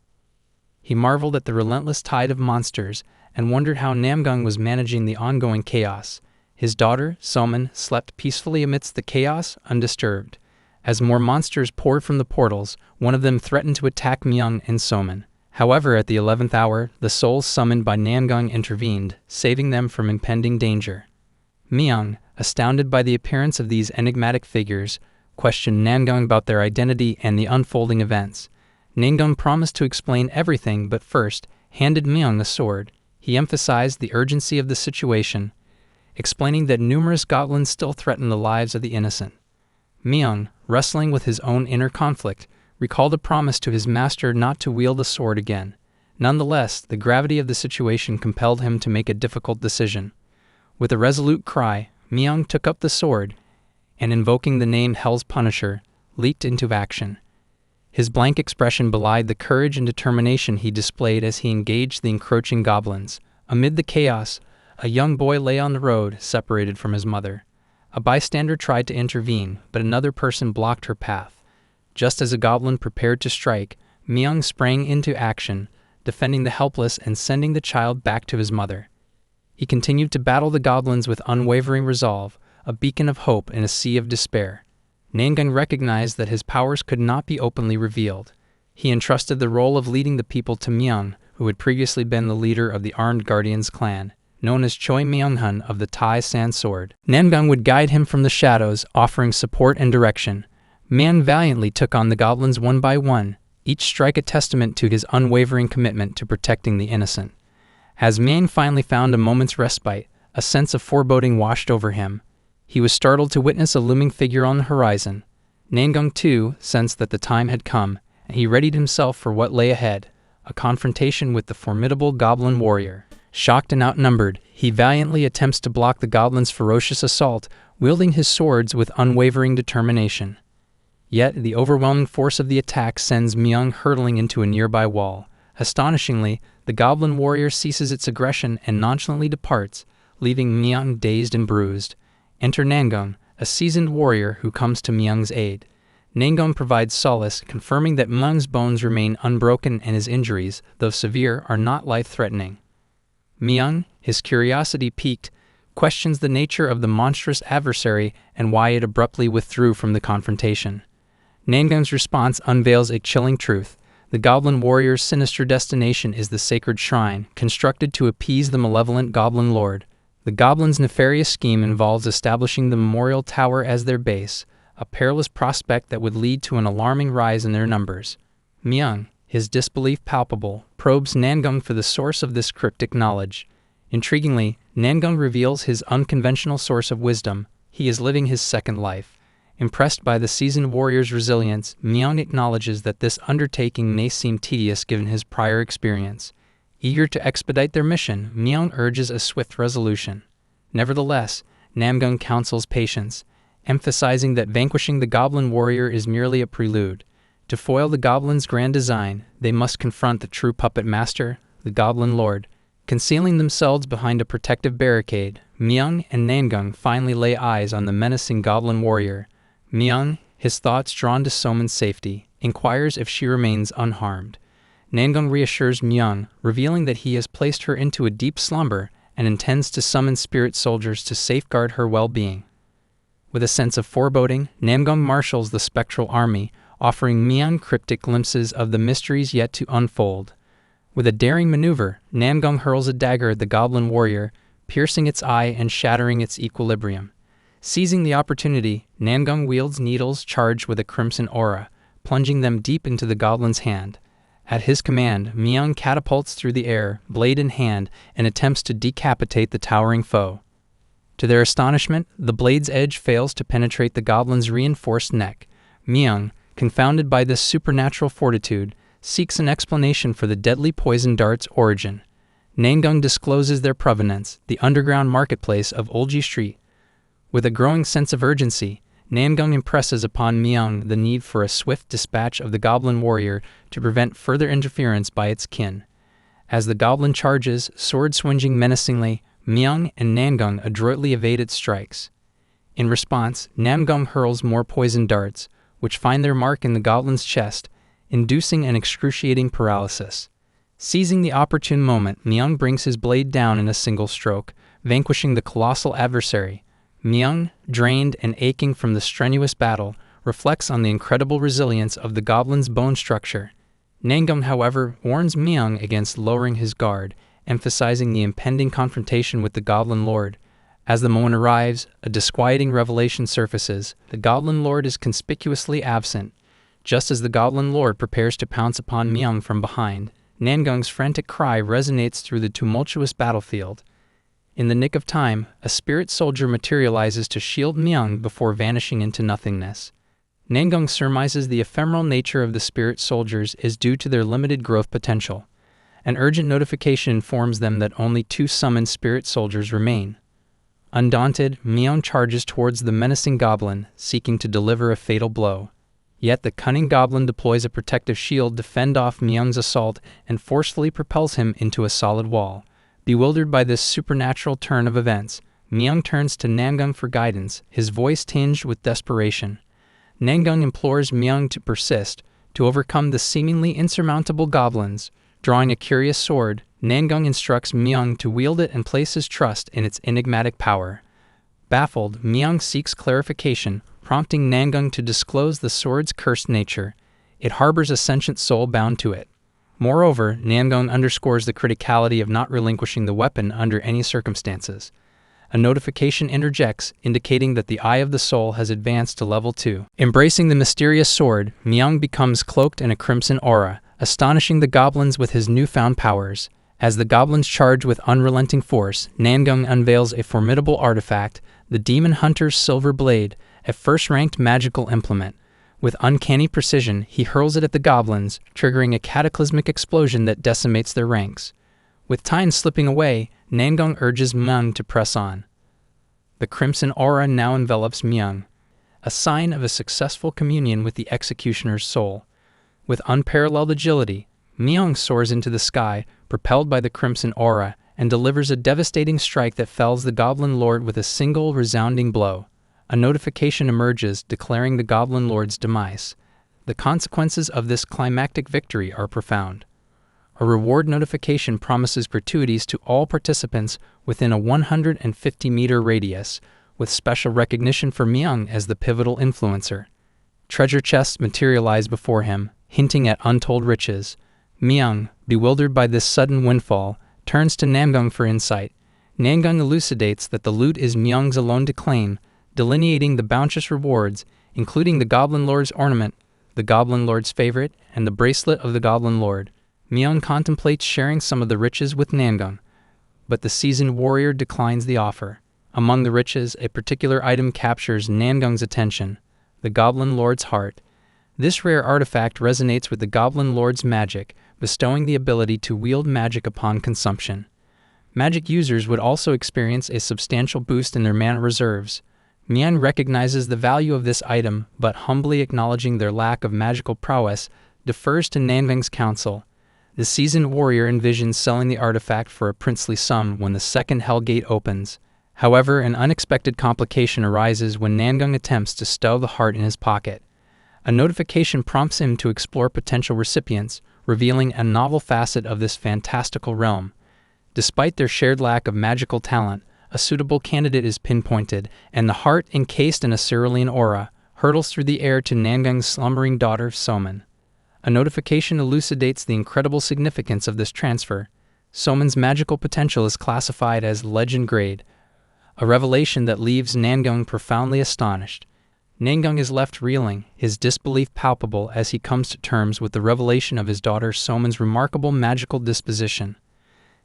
He marveled at the relentless tide of monsters and wondered how Namgung was managing the ongoing chaos. His daughter, Somin, slept peacefully amidst the chaos, undisturbed. As more monsters poured from the portals, one of them threatened to attack Myung and Somin. However, at the 11th hour, the souls summoned by Namgung intervened, saving them from impending danger. Myung, astounded by the appearance of these enigmatic figures, questioned Namgung about their identity and the unfolding events. Namgung promised to explain everything, but first handed Myung a sword. He emphasized the urgency of the situation, explaining that numerous goblins still threaten the lives of the innocent. Myung, wrestling with his own inner conflict, recalled a promise to his master not to wield the sword again. Nonetheless, the gravity of the situation compelled him to make a difficult decision. With a resolute cry, Myung took up the sword and, invoking the name Hell's Punisher, leaped into action. His blank expression belied the courage and determination he displayed as he engaged the encroaching goblins. Amid the chaos, a young boy lay on the road, separated from his mother. A bystander tried to intervene, but another person blocked her path. Just as a goblin prepared to strike, Myung sprang into action, defending the helpless and sending the child back to his mother. He continued to battle the goblins with unwavering resolve, a beacon of hope in a sea of despair. Namgung recognized that his powers could not be openly revealed. He entrusted the role of leading the people to Myung, who had previously been the leader of the armed guardians clan, known as Choi Myung-hun of the Tai San Sword. Namgung would guide him from the shadows, offering support and direction. Myung valiantly took on the goblins one by one, each strike a testament to his unwavering commitment to protecting the innocent. As Myung finally found a moment's respite, a sense of foreboding washed over him. He was startled to witness a looming figure on the horizon. Namgung, too, sensed that the time had come, and he readied himself for what lay ahead, a confrontation with the formidable goblin warrior. Shocked and outnumbered, he valiantly attempts to block the goblin's ferocious assault, wielding his swords with unwavering determination. Yet, the overwhelming force of the attack sends Myung hurtling into a nearby wall. Astonishingly, the goblin warrior ceases its aggression and nonchalantly departs, leaving Myung dazed and bruised. Enter Namgung, a seasoned warrior who comes to Myung's aid. Namgung provides solace, confirming that Myung's bones remain unbroken and his injuries, though severe, are not life-threatening. Myung, his curiosity piqued, questions the nature of the monstrous adversary and why it abruptly withdrew from the confrontation. Namgung's response unveils a chilling truth. The goblin warrior's sinister destination is the sacred shrine, constructed to appease the malevolent goblin lord. The goblins' nefarious scheme involves establishing the memorial tower as their base, a perilous prospect that would lead to an alarming rise in their numbers. Myung, his disbelief palpable, probes Namgung for the source of this cryptic knowledge. Intriguingly, Namgung reveals his unconventional source of wisdom. He is living his second life. Impressed by the seasoned warrior's resilience, Myung acknowledges that this undertaking may seem tedious given his prior experience. Eager to expedite their mission, Myung urges a swift resolution. Nevertheless, Namgung counsels patience, emphasizing that vanquishing the goblin warrior is merely a prelude. To foil the goblin's grand design, they must confront the true puppet master, the goblin lord. Concealing themselves behind a protective barricade, Myung and Namgung finally lay eyes on the menacing goblin warrior. Myung, his thoughts drawn to Somin's safety, inquires if she remains unharmed. Namgung reassures Myung, revealing that he has placed her into a deep slumber and intends to summon spirit soldiers to safeguard her well-being. With a sense of foreboding, Namgung marshals the spectral army, offering Myung cryptic glimpses of the mysteries yet to unfold. With a daring maneuver, Namgung hurls a dagger at the goblin warrior, piercing its eye and shattering its equilibrium. Seizing the opportunity, Namgung wields needles charged with a crimson aura, plunging them deep into the goblin's hand. At his command, Myung catapults through the air, blade in hand, and attempts to decapitate the towering foe. To their astonishment, the blade's edge fails to penetrate the goblin's reinforced neck. Myung, confounded by this supernatural fortitude, seeks an explanation for the deadly poison dart's origin. Namgung discloses their provenance, the underground marketplace of Olji Street. With a growing sense of urgency, Namgung impresses upon Myung the need for a swift dispatch of the goblin warrior to prevent further interference by its kin. As the goblin charges, sword swinging menacingly, Myung and Namgung adroitly evade its strikes. In response, Namgung hurls more poison darts, which find their mark in the goblin's chest, inducing an excruciating paralysis. Seizing the opportune moment, Namyung brings his blade down in a single stroke, vanquishing the colossal adversary. Namyung, drained and aching from the strenuous battle, reflects on the incredible resilience of the goblin's bone structure. Namyung, however, warns Namyung against lowering his guard, emphasizing the impending confrontation with the Goblin Lord. As the moment arrives, a disquieting revelation surfaces. The Goblin Lord is conspicuously absent. Just as the Goblin Lord prepares to pounce upon Namyung from behind, Namyung's frantic cry resonates through the tumultuous battlefield. In the nick of time, a spirit soldier materializes to shield Namyung before vanishing into nothingness. Namyung surmises the ephemeral nature of the spirit soldiers is due to their limited growth potential. An urgent notification informs them that only 2 summoned spirit soldiers remain. Undaunted, Namyung charges towards the menacing goblin, seeking to deliver a fatal blow. Yet the cunning goblin deploys a protective shield to fend off Namyung's assault and forcefully propels him into a solid wall. Bewildered by this supernatural turn of events, Namyung turns to Namyung for guidance, his voice tinged with desperation. Namyung implores Namyung to persist, to overcome the seemingly insurmountable goblins. Drawing a curious sword, Namyung instructs Namyung to wield it and place his trust in its enigmatic power. Baffled, Namyung seeks clarification, prompting Namyung to disclose the sword's cursed nature. It harbors a sentient soul bound to it. Moreover, Namyung underscores the criticality of not relinquishing the weapon under any circumstances. A notification interjects, indicating that the Eye of the Soul has advanced to level 2. Embracing the mysterious sword, Namyung becomes cloaked in a crimson aura, astonishing the goblins with his newfound powers. As the goblins charge with unrelenting force, Namyung unveils a formidable artifact, the Demon Hunter's Silver Blade, a first-ranked magical implement. With uncanny precision, he hurls it at the goblins, triggering a cataclysmic explosion that decimates their ranks. With time slipping away, Namyung urges Namyung to press on. The crimson aura now envelops Namyung, a sign of a successful communion with the executioner's soul. With unparalleled agility, Namyung soars into the sky, propelled by the crimson aura, and delivers a devastating strike that fells the Goblin Lord with a single resounding blow. A notification emerges, declaring the Goblin Lord's demise. The consequences of this climactic victory are profound. A reward notification promises gratuities to all participants within a 150-meter radius, with special recognition for Namyung as the pivotal influencer. Treasure chests materialize before him, hinting at untold riches. Namyung, bewildered by this sudden windfall, turns to Namyung for insight. Namyung elucidates that the loot is Namyung's alone to claim, delineating the bounteous rewards, including the Goblin Lord's ornament, the Goblin Lord's favorite, and the bracelet of the Goblin Lord. Namyung contemplates sharing some of the riches with Namyung, but the seasoned warrior declines the offer. Among the riches, a particular item captures Namyung's attention, the Goblin Lord's heart. This rare artifact resonates with the Goblin Lord's magic, bestowing the ability to wield magic upon consumption. Magic users would also experience a substantial boost in their mana reserves. Namyung recognizes the value of this item, but humbly acknowledging their lack of magical prowess, defers to Namyung's counsel. The seasoned warrior envisions selling the artifact for a princely sum when the second Hell Gate opens. However, an unexpected complication arises when Namyung attempts to stow the heart in his pocket. A notification prompts him to explore potential recipients, revealing a novel facet of this fantastical realm. Despite their shared lack of magical talent, a suitable candidate is pinpointed, and the heart, encased in a cerulean aura, hurtles through the air to Namyung's slumbering daughter, Soman. A notification elucidates the incredible significance of this transfer. Soman's magical potential is classified as legend grade, a revelation that leaves Namyung profoundly astonished. Namyung is left reeling, his disbelief palpable as he comes to terms with the revelation of his daughter Soman's remarkable magical disposition.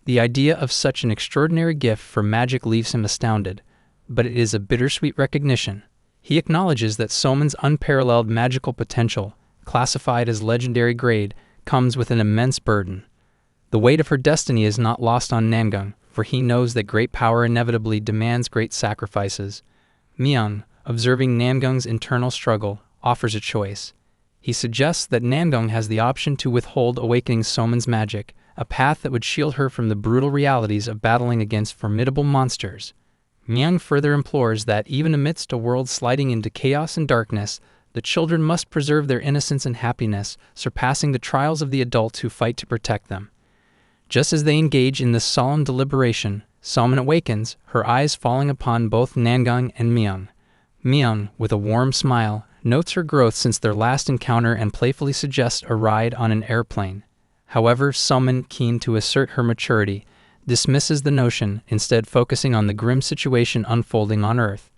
The idea of such an extraordinary gift for magic leaves him astounded, but it is a bittersweet recognition. He acknowledges that Soman's unparalleled magical potential, classified as legendary grade, comes with an immense burden. The weight of her destiny is not lost on Namyung, for he knows that great power inevitably demands great sacrifices. Namyung, observing Namyung's internal struggle, offers a choice. He suggests that Namyung has the option to withhold awakening Soman's magic, a path that would shield her from the brutal realities of battling against formidable monsters. Namyung further implores that even amidst a world sliding into chaos and darkness, the children must preserve their innocence and happiness, surpassing the trials of the adults who fight to protect them. Just as they engage in this solemn deliberation, Somin awakens, her eyes falling upon both Namyung and Myung. Myung, with a warm smile, notes her growth since their last encounter and playfully suggests a ride on an airplane. However, Somin, keen to assert her maturity, dismisses the notion, instead focusing on the grim situation unfolding on Earth.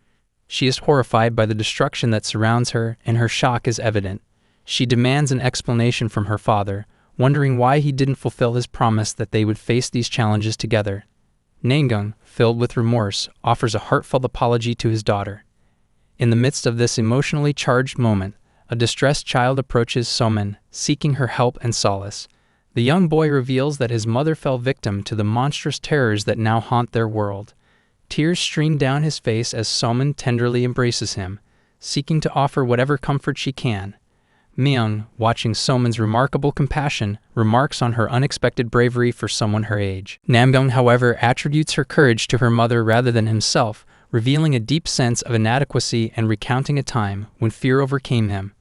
She is horrified by the destruction that surrounds her, and her shock is evident. She demands an explanation from her father, wondering why he didn't fulfill his promise that they would face these challenges together. Namyung, filled with remorse, offers a heartfelt apology to his daughter. In the midst of this emotionally charged moment, a distressed child approaches Somin, seeking her help and solace. The young boy reveals that his mother fell victim to the monstrous terrors that now haunt their world. Tears stream down his face as Somin tenderly embraces him, seeking to offer whatever comfort she can. Myung, watching Somin's remarkable compassion, remarks on her unexpected bravery for someone her age. Namyung, however, attributes her courage to her mother rather than himself, revealing a deep sense of inadequacy and recounting a time when fear overcame him.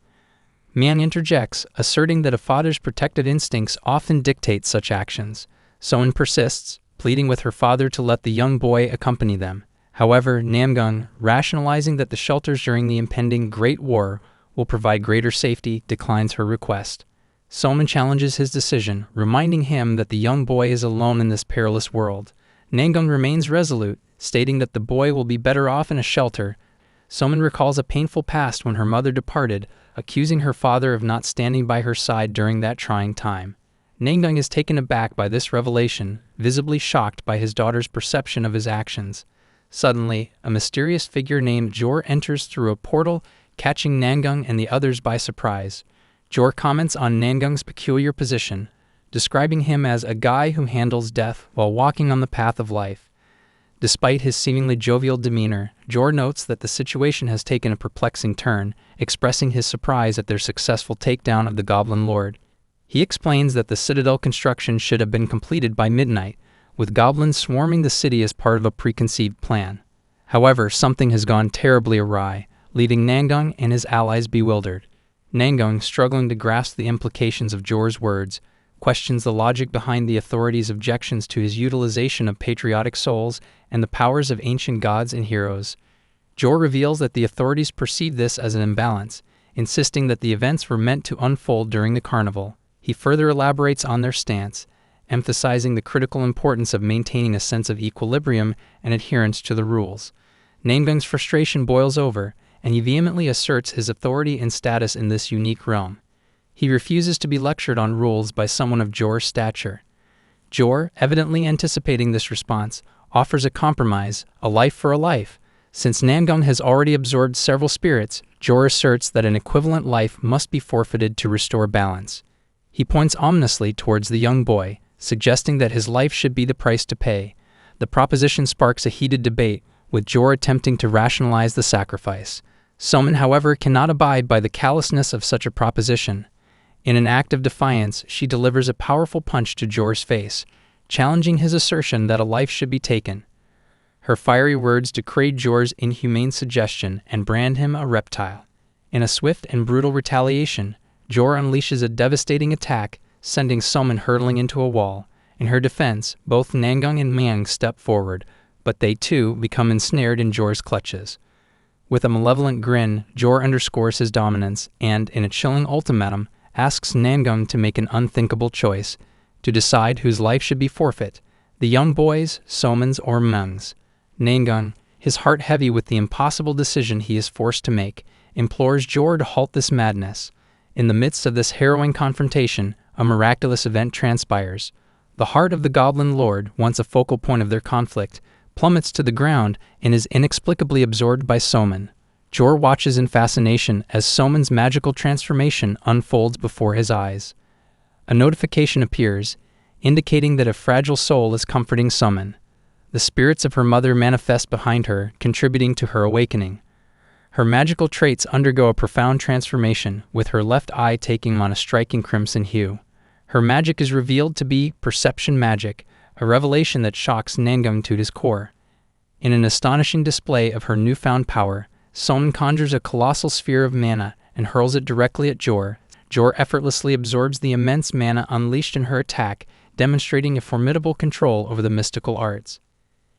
Myung interjects, asserting that a father's protective instincts often dictate such actions. Somin persists, pleading with her father to let the young boy accompany them. However, Namyung, rationalizing that the shelters during the impending Great War will provide greater safety, declines her request. Somin challenges his decision, reminding him that the young boy is alone in this perilous world. Namyung remains resolute, stating that the boy will be better off in a shelter. Somin recalls a painful past when her mother departed, accusing her father of not standing by her side during that trying time. Namyung is taken aback by this revelation, visibly shocked by his daughter's perception of his actions. Suddenly, a mysterious figure named Jor enters through a portal, catching Namyung and the others by surprise. Jor comments on Namyung's peculiar position, describing him as a guy who handles death while walking on the path of life. Despite his seemingly jovial demeanor, Jor notes that the situation has taken a perplexing turn, expressing his surprise at their successful takedown of the Goblin Lord. He explains that the citadel construction should have been completed by midnight, with goblins swarming the city as part of a preconceived plan. However, something has gone terribly awry, leaving Namyung and his allies bewildered. Namyung, struggling to grasp the implications of Jor's words, questions the logic behind the authorities' objections to his utilization of patriotic souls and the powers of ancient gods and heroes. Jor reveals that the authorities perceive this as an imbalance, insisting that the events were meant to unfold during the carnival. He further elaborates on their stance, emphasizing the critical importance of maintaining a sense of equilibrium and adherence to the rules. Namyung's frustration boils over, and he vehemently asserts his authority and status in this unique realm. He refuses to be lectured on rules by someone of Jor's stature. Jor, evidently anticipating this response, offers a compromise, a life for a life. Since Namyung has already absorbed several spirits, Jor asserts that an equivalent life must be forfeited to restore balance. He points ominously towards the young boy, suggesting that his life should be the price to pay. The proposition sparks a heated debate, with Jor attempting to rationalize the sacrifice. Somin, however, cannot abide by the callousness of such a proposition. In an act of defiance, she delivers a powerful punch to Jor's face, challenging his assertion that a life should be taken. Her fiery words degrade Jor's inhumane suggestion and brand him a reptile. In a swift and brutal retaliation, Jor unleashes a devastating attack, sending Somin hurtling into a wall. In her defense, both Namyung and Myung step forward, but they too become ensnared in Jor's clutches. With a malevolent grin, Jor underscores his dominance and, in a chilling ultimatum, asks Namyung to make an unthinkable choice, to decide whose life should be forfeit, the young boy's, Somin's, or Myung's. Namyung, his heart heavy with the impossible decision he is forced to make, implores Jor to halt this madness. In the midst of this harrowing confrontation, a miraculous event transpires. The heart of the Goblin Lord, once a focal point of their conflict, plummets to the ground and is inexplicably absorbed by Somin. Jor watches in fascination as Somin's magical transformation unfolds before his eyes. A notification appears, indicating that a fragile soul is comforting Somin. The spirits of her mother manifest behind her, contributing to her awakening. Her magical traits undergo a profound transformation, with her left eye taking on a striking crimson hue. Her magic is revealed to be perception magic, a revelation that shocks Namyung to his core. In an astonishing display of her newfound power, Somin conjures a colossal sphere of mana and hurls it directly at Jor. Jor effortlessly absorbs the immense mana unleashed in her attack, demonstrating a formidable control over the mystical arts.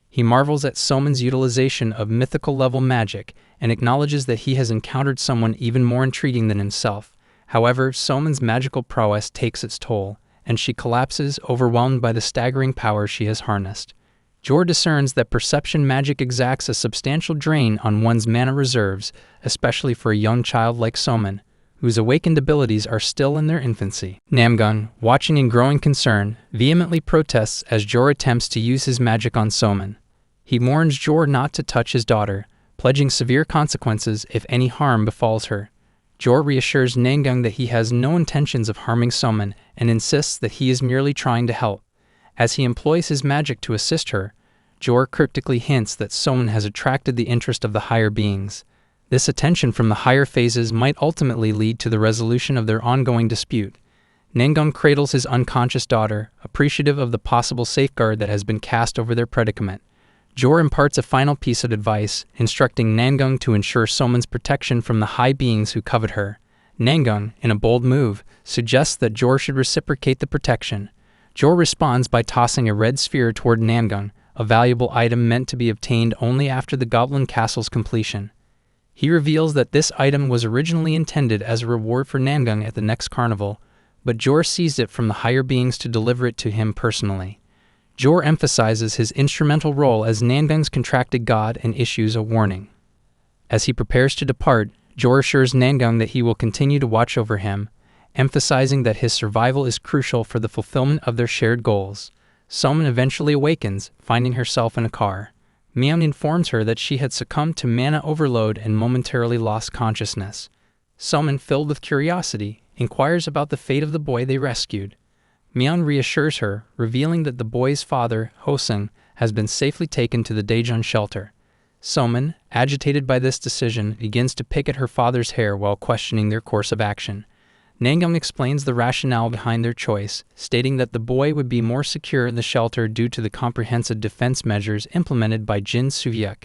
He marvels at Soman's utilization of mythical-level magic and acknowledges that he has encountered someone even more intriguing than himself. However, Soman's magical prowess takes its toll, and she collapses, overwhelmed by the staggering power she has harnessed. Jor discerns that perception magic exacts a substantial drain on one's mana reserves, especially for a young child like Soman, whose awakened abilities are still in their infancy. Namyung, watching in growing concern, vehemently protests as Jor attempts to use his magic on Soman. He warns Jor not to touch his daughter, pledging severe consequences if any harm befalls her. Jor reassures Namyung that he has no intentions of harming Soman and insists that he is merely trying to help. As he employs his magic to assist her, Jor cryptically hints that Soman has attracted the interest of the higher beings. This attention from the higher phases might ultimately lead to the resolution of their ongoing dispute. Namyung cradles his unconscious daughter, appreciative of the possible safeguard that has been cast over their predicament. Jor imparts a final piece of advice, instructing Namyung to ensure Soman's protection from the high beings who covet her. Namyung, in a bold move, suggests that Jor should reciprocate the protection. Jor responds by tossing a red sphere toward Namyung, a valuable item meant to be obtained only after the Goblin Castle's completion. He reveals that this item was originally intended as a reward for Namyung at the next carnival, but Jor seized it from the higher beings to deliver it to him personally. Jor emphasizes his instrumental role as Namyung's contracted god and issues a warning. As he prepares to depart, Jor assures Namyung that he will continue to watch over him, emphasizing that his survival is crucial for the fulfillment of their shared goals. Soman eventually awakens, finding herself in a car. Namyung informs her that she had succumbed to mana overload and momentarily lost consciousness. Soman, filled with curiosity, inquires about the fate of the boy they rescued. Namyung reassures her, revealing that the boy's father, Hosung, has been safely taken to the Daejeon shelter. Soman, agitated by this decision, begins to pick at her father's hair while questioning their course of action. Namyung explains the rationale behind their choice, stating that the boy would be more secure in the shelter due to the comprehensive defense measures implemented by Jin Sugyuk.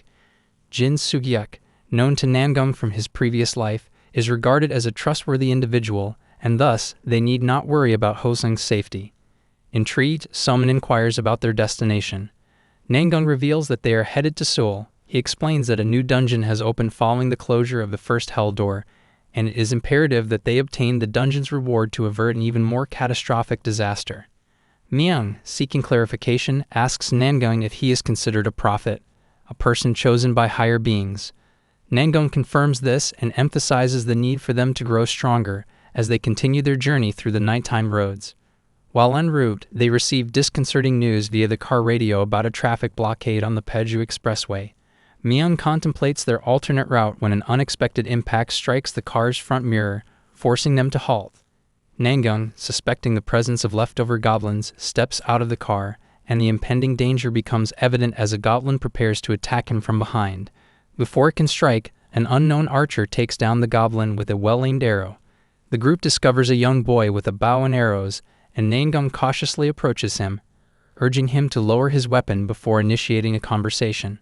Jin Sugyuk, known to Namyung from his previous life, is regarded as a trustworthy individual, and thus they need not worry about Hosung's safety. Intrigued, Soman inquires about their destination. Namyung reveals that they are headed to Seoul. He explains that a new dungeon has opened following the closure of the first Hell Door, and it is imperative that they obtain the dungeon's reward to avert an even more catastrophic disaster. Namyung, seeking clarification, asks Namyung if he is considered a prophet, a person chosen by higher beings. Namyung confirms this and emphasizes the need for them to grow stronger as they continue their journey through the nighttime roads. While en route, they receive disconcerting news via the car radio about a traffic blockade on the Pyeongju Expressway. Namyung contemplates their alternate route when an unexpected impact strikes the car's front mirror, forcing them to halt. Namyung, suspecting the presence of leftover goblins, steps out of the car, and the impending danger becomes evident as a goblin prepares to attack him from behind. Before it can strike, an unknown archer takes down the goblin with a well-aimed arrow. The group discovers a young boy with a bow and arrows, and Namyung cautiously approaches him, urging him to lower his weapon before initiating a conversation.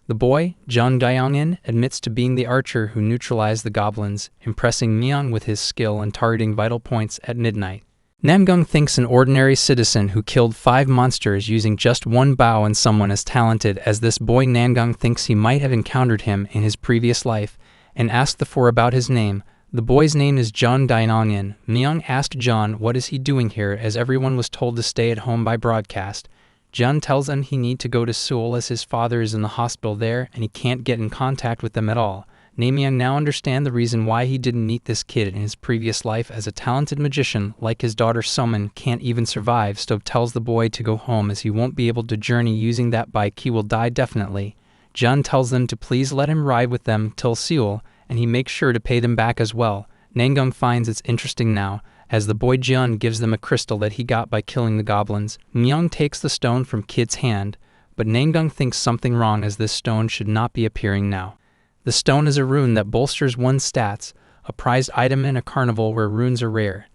The boy, Jung Dae-in, admits to being the archer who neutralized the goblins, impressing Namyung with his skill in targeting vital points at midnight. Namyung thinks an ordinary citizen who killed 5 monsters using just one bow and someone as talented as this boy. Namyung thinks he might have encountered him in his previous life, and asks the four about his name. The boy's name is Jung Dae-in. Namyung asked John what is he doing here as everyone was told to stay at home by broadcast. John tells him he needs to go to Seoul as his father is in the hospital there and he can't get in contact with them at all. Namyung now understands the reason why he didn't meet this kid in his previous life as a talented magician like his daughter Soman can't even survive. Stove tells the boy to go home as he won't be able to journey using that bike, he will die definitely. John tells them to please let him ride with them till Seoul, and he makes sure to pay them back as well. Namyung finds it's interesting now, as the boy Jun gives them a crystal that he got by killing the goblins. Namyung takes the stone from Kid's hand, but Namyung thinks something wrong as this stone should not be appearing now. The stone is a rune that bolsters one's stats, a prized item in a carnival where runes are rare.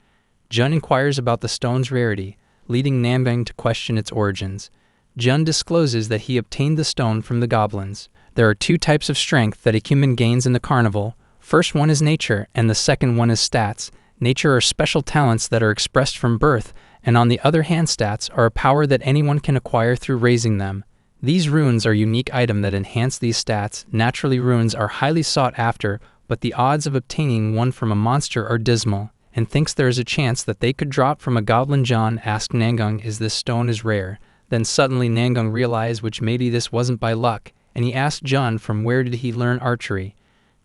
Jun inquires about the stone's rarity, leading Namyung to question its origins. Jun discloses that he obtained the stone from the goblins. There are 2 types of strength that a human gains in the carnival. First one is nature, and the second one is stats. Nature are special talents that are expressed from birth, and on the other hand stats are a power that anyone can acquire through raising them. These runes are unique items that enhance these stats. Naturally, runes are highly sought after, but the odds of obtaining one from a monster are dismal, and thinks there is a chance that they could drop from a goblin. John asked Namyung, "Is this stone is rare?" Then suddenly Namyung realized which maybe this wasn't by luck, and he asked John from where did he learn archery.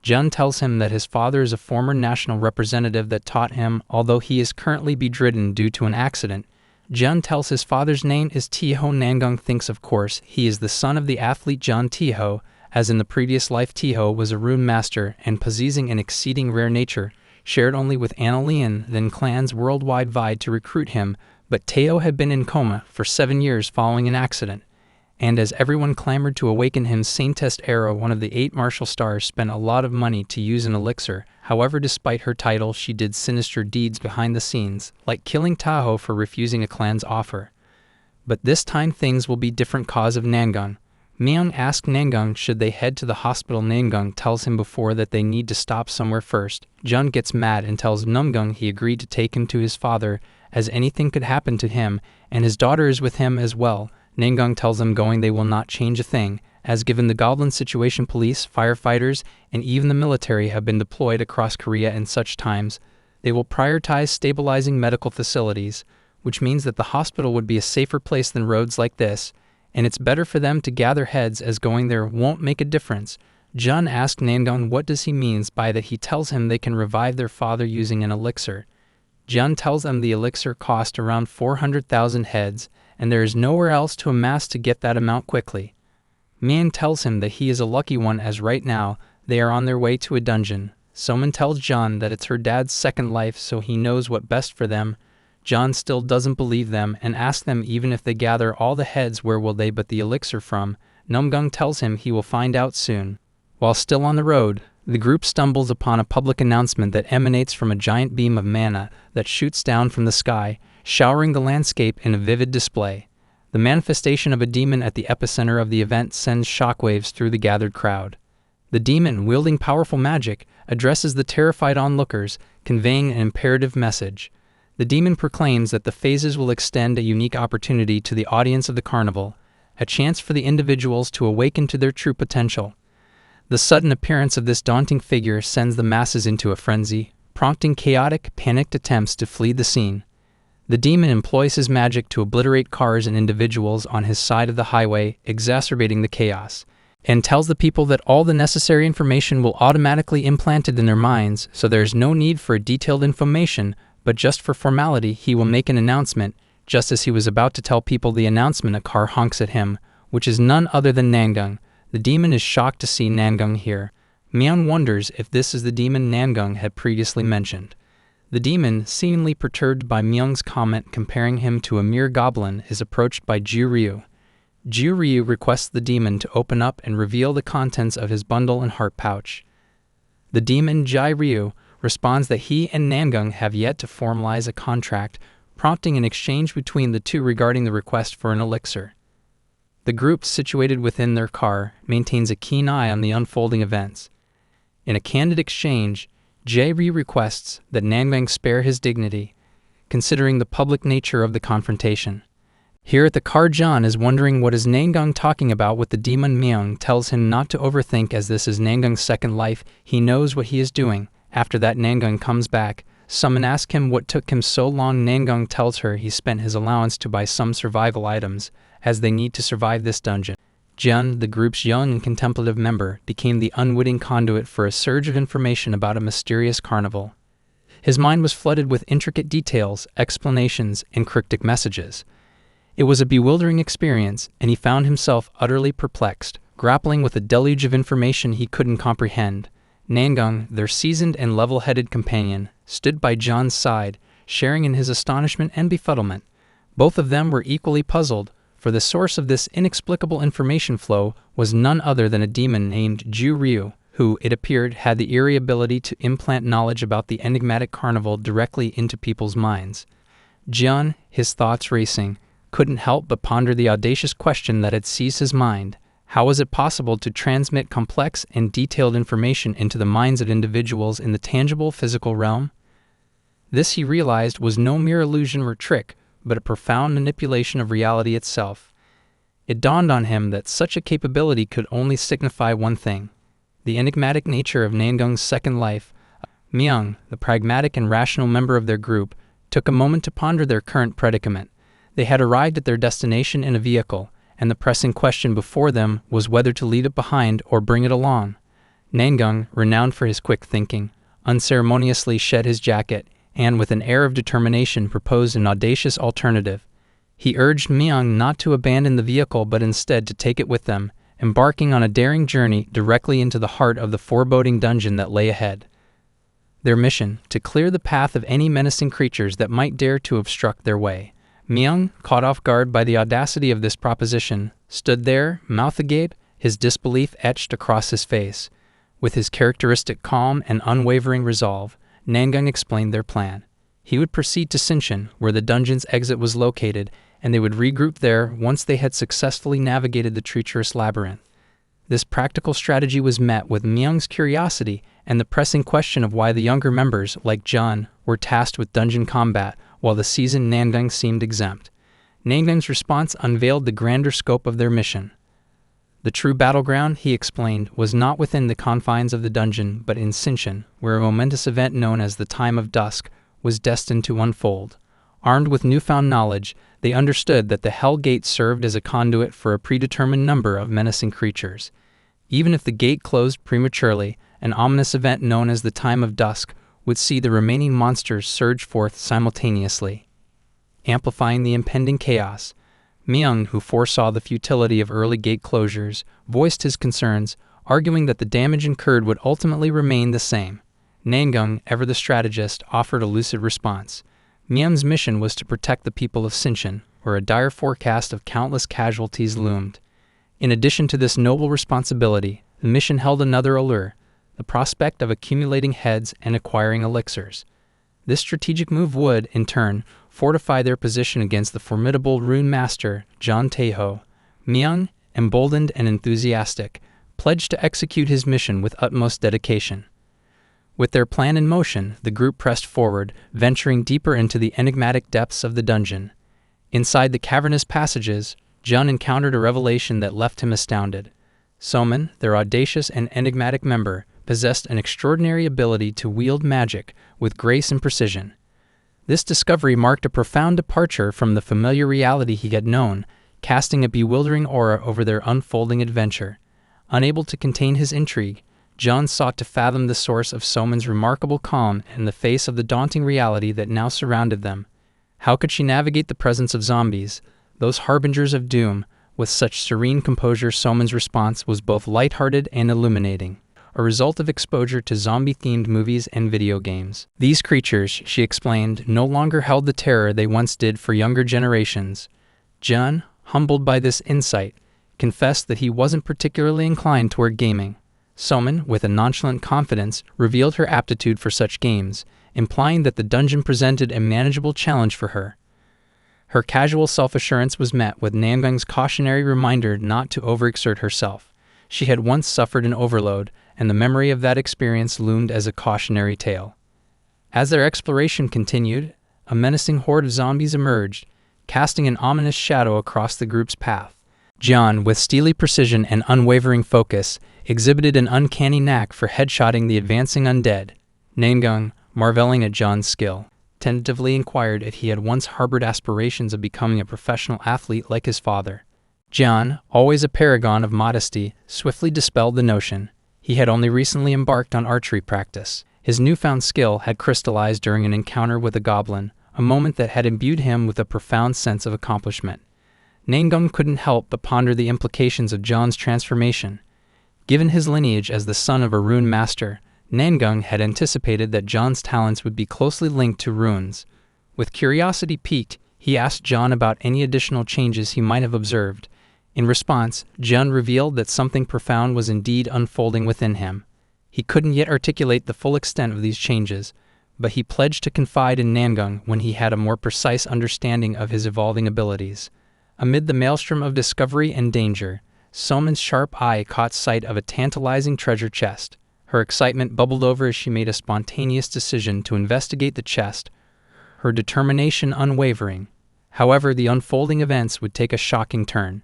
John tells him that his father is a former national representative that taught him, although he is currently bedridden due to an accident. John tells his father's name is Tiho. Namyung thinks of course he is the son of the athlete John Tiho, as in the previous life Tiho was a rune master and possessing an exceeding rare nature, shared only with Annalian. Then clans worldwide vied to recruit him, but Teo had been in coma for 7 years following an accident, and as everyone clamored to awaken him, Saintest Era, one of the 8 martial stars, spent a lot of money to use an elixir. However, despite her title, she did sinister deeds behind the scenes, like killing Taho for refusing a clan's offer. But this time things will be different cause of Namyung. Myung asked Namyung should they head to the hospital. Namyung tells him before that they need to stop somewhere first. Jun gets mad and tells Namyung he agreed to take him to his father, as anything could happen to him, and his daughter is with him as well. Namyung tells them going they will not change a thing, as given the goblin situation, police, firefighters, and even the military have been deployed across Korea in such times. They will prioritize stabilizing medical facilities, which means that the hospital would be a safer place than roads like this, and it's better for them to gather heads as going there won't make a difference. Jun asked Namyung what does he means by that. He tells him they can revive their father using an elixir. Jun tells them the elixir cost around 400,000 heads, and there is nowhere else to amass to get that amount quickly. Myung tells him that he is a lucky one as right now they are on their way to a dungeon. Someone tells John that it's her dad's second life, so he knows what best for them. John still doesn't believe them and asks them even if they gather all the heads where will they but the elixir from. Namyung tells him he will find out soon. While still on the road, the group stumbles upon a public announcement that emanates from a giant beam of mana that shoots down from the sky, showering the landscape in a vivid display. The manifestation of a demon at the epicenter of the event sends shockwaves through the gathered crowd. The demon, wielding powerful magic, addresses the terrified onlookers, conveying an imperative message. The demon proclaims that the phases will extend a unique opportunity to the audience of the carnival, a chance for the individuals to awaken to their true potential. The sudden appearance of this daunting figure sends the masses into a frenzy, prompting chaotic, panicked attempts to flee the scene. The demon employs his magic to obliterate cars and individuals on his side of the highway, exacerbating the chaos, and tells the people that all the necessary information will automatically implanted in their minds, so there is no need for a detailed information, but just for formality he will make an announcement. Just as he was about to tell people the announcement, a car honks at him, which is none other than Namyung. The demon is shocked to see Namyung here. Myung wonders if this is the demon Namyung had previously mentioned. The demon, seemingly perturbed by Myung's comment comparing him to a mere goblin, is approached by Ju-ryu. Ju-ryu requests the demon to open up and reveal the contents of his bundle and heart pouch. The demon Jai-ryu responds that he and Namyung have yet to formalize a contract, prompting an exchange between the two regarding the request for an elixir. The group, situated within their car, maintains a keen eye on the unfolding events. In a candid exchange, Jae-ryu requests that Namyung spare his dignity, considering the public nature of the confrontation. Here at the car, John is wondering what is Namyung talking about with the demon. Myung tells him not to overthink as this is Namyung's second life, he knows what he is doing. After that, Namyung comes back. Someone asks him what took him so long. Namyung tells her he spent his allowance to buy some survival items, as they need to survive this dungeon. Jun, the group's young and contemplative member, became the unwitting conduit for a surge of information about a mysterious carnival. His mind was flooded with intricate details, explanations, and cryptic messages. It was a bewildering experience, and he found himself utterly perplexed, grappling with a deluge of information he couldn't comprehend. Namyung, their seasoned and level-headed companion, stood by John's side, sharing in his astonishment and befuddlement. Both of them were equally puzzled, for the source of this inexplicable information flow was none other than a demon named Ju-ryu, who, it appeared, had the eerie ability to implant knowledge about the enigmatic carnival directly into people's minds. John, his thoughts racing, couldn't help but ponder the audacious question that had seized his mind. How was it possible to transmit complex and detailed information into the minds of individuals in the tangible physical realm? This, he realized, was no mere illusion or trick, but a profound manipulation of reality itself. It dawned on him that such a capability could only signify one thing: the enigmatic nature of Namyung's second life. Myung, the pragmatic and rational member of their group, took a moment to ponder their current predicament. They had arrived at their destination in a vehicle, and the pressing question before them was whether to leave it behind or bring it along. Namyung, renowned for his quick thinking, unceremoniously shed his jacket and, with an air of determination, proposed an audacious alternative. He urged Myung not to abandon the vehicle but instead to take it with them, embarking on a daring journey directly into the heart of the foreboding dungeon that lay ahead. Their mission: to clear the path of any menacing creatures that might dare to obstruct their way. Myung, caught off guard by the audacity of this proposition, stood there, mouth agape, his disbelief etched across his face. With his characteristic calm and unwavering resolve, Namyung explained their plan. He would proceed to Sinshin, where the dungeon's exit was located, and they would regroup there once they had successfully navigated the treacherous labyrinth. This practical strategy was met with Myung's curiosity and the pressing question of why the younger members, like John, were tasked with dungeon combat, while the seasoned Namyung seemed exempt. Namyung's response unveiled the grander scope of their mission. The true battleground, he explained, was not within the confines of the dungeon, but in Sinshin, where a momentous event known as the Time of Dusk was destined to unfold. Armed with newfound knowledge, they understood that the Hell Gate served as a conduit for a predetermined number of menacing creatures. Even if the gate closed prematurely, an ominous event known as the Time of Dusk would see the remaining monsters surge forth simultaneously, amplifying the impending chaos. Myung, who foresaw the futility of early gate closures, voiced his concerns, arguing that the damage incurred would ultimately remain the same. Namyung, ever the strategist, offered a lucid response. Myung's mission was to protect the people of Sinshin, where a dire forecast of countless casualties loomed. In addition to this noble responsibility, the mission held another allure: the prospect of accumulating heads and acquiring elixirs. This strategic move would, in turn, fortify their position against the formidable rune master, John Taeho. Myung, emboldened and enthusiastic, pledged to execute his mission with utmost dedication. With their plan in motion, the group pressed forward, venturing deeper into the enigmatic depths of the dungeon. Inside the cavernous passages, John encountered a revelation that left him astounded. Somin, their audacious and enigmatic member, possessed an extraordinary ability to wield magic with grace and precision. This discovery marked a profound departure from the familiar reality he had known, casting a bewildering aura over their unfolding adventure. Unable to contain his intrigue, John sought to fathom the source of Somin's remarkable calm in the face of the daunting reality that now surrounded them. How could she navigate the presence of zombies, those harbingers of doom, with such serene composure? Somin's response was both lighthearted and illuminating, a result of exposure to zombie-themed movies and video games. These creatures, she explained, no longer held the terror they once did for younger generations. John, humbled by this insight, confessed that he wasn't particularly inclined toward gaming. Somin, with a nonchalant confidence, revealed her aptitude for such games, implying that the dungeon presented a manageable challenge for her. Her casual self-assurance was met with Namyung's cautionary reminder not to overexert herself. She had once suffered an overload, and the memory of that experience loomed as a cautionary tale. As their exploration continued, a menacing horde of zombies emerged, casting an ominous shadow across the group's path. John, with steely precision and unwavering focus, exhibited an uncanny knack for headshotting the advancing undead. Namyung, marveling at John's skill, tentatively inquired if he had once harbored aspirations of becoming a professional athlete like his father. John, always a paragon of modesty, swiftly dispelled the notion. He had only recently embarked on archery practice. His newfound skill had crystallized during an encounter with a goblin, a moment that had imbued him with a profound sense of accomplishment. Namyung couldn't help but ponder the implications of John's transformation. Given his lineage as the son of a rune master, Namyung had anticipated that John's talents would be closely linked to runes. With curiosity piqued, he asked John about any additional changes he might have observed. In response, John revealed that something profound was indeed unfolding within him. He couldn't yet articulate the full extent of these changes, but he pledged to confide in Namyung when he had a more precise understanding of his evolving abilities. Amid the maelstrom of discovery and danger, Soman's sharp eye caught sight of a tantalizing treasure chest. Her excitement bubbled over as she made a spontaneous decision to investigate the chest, her determination unwavering. However, the unfolding events would take a shocking turn.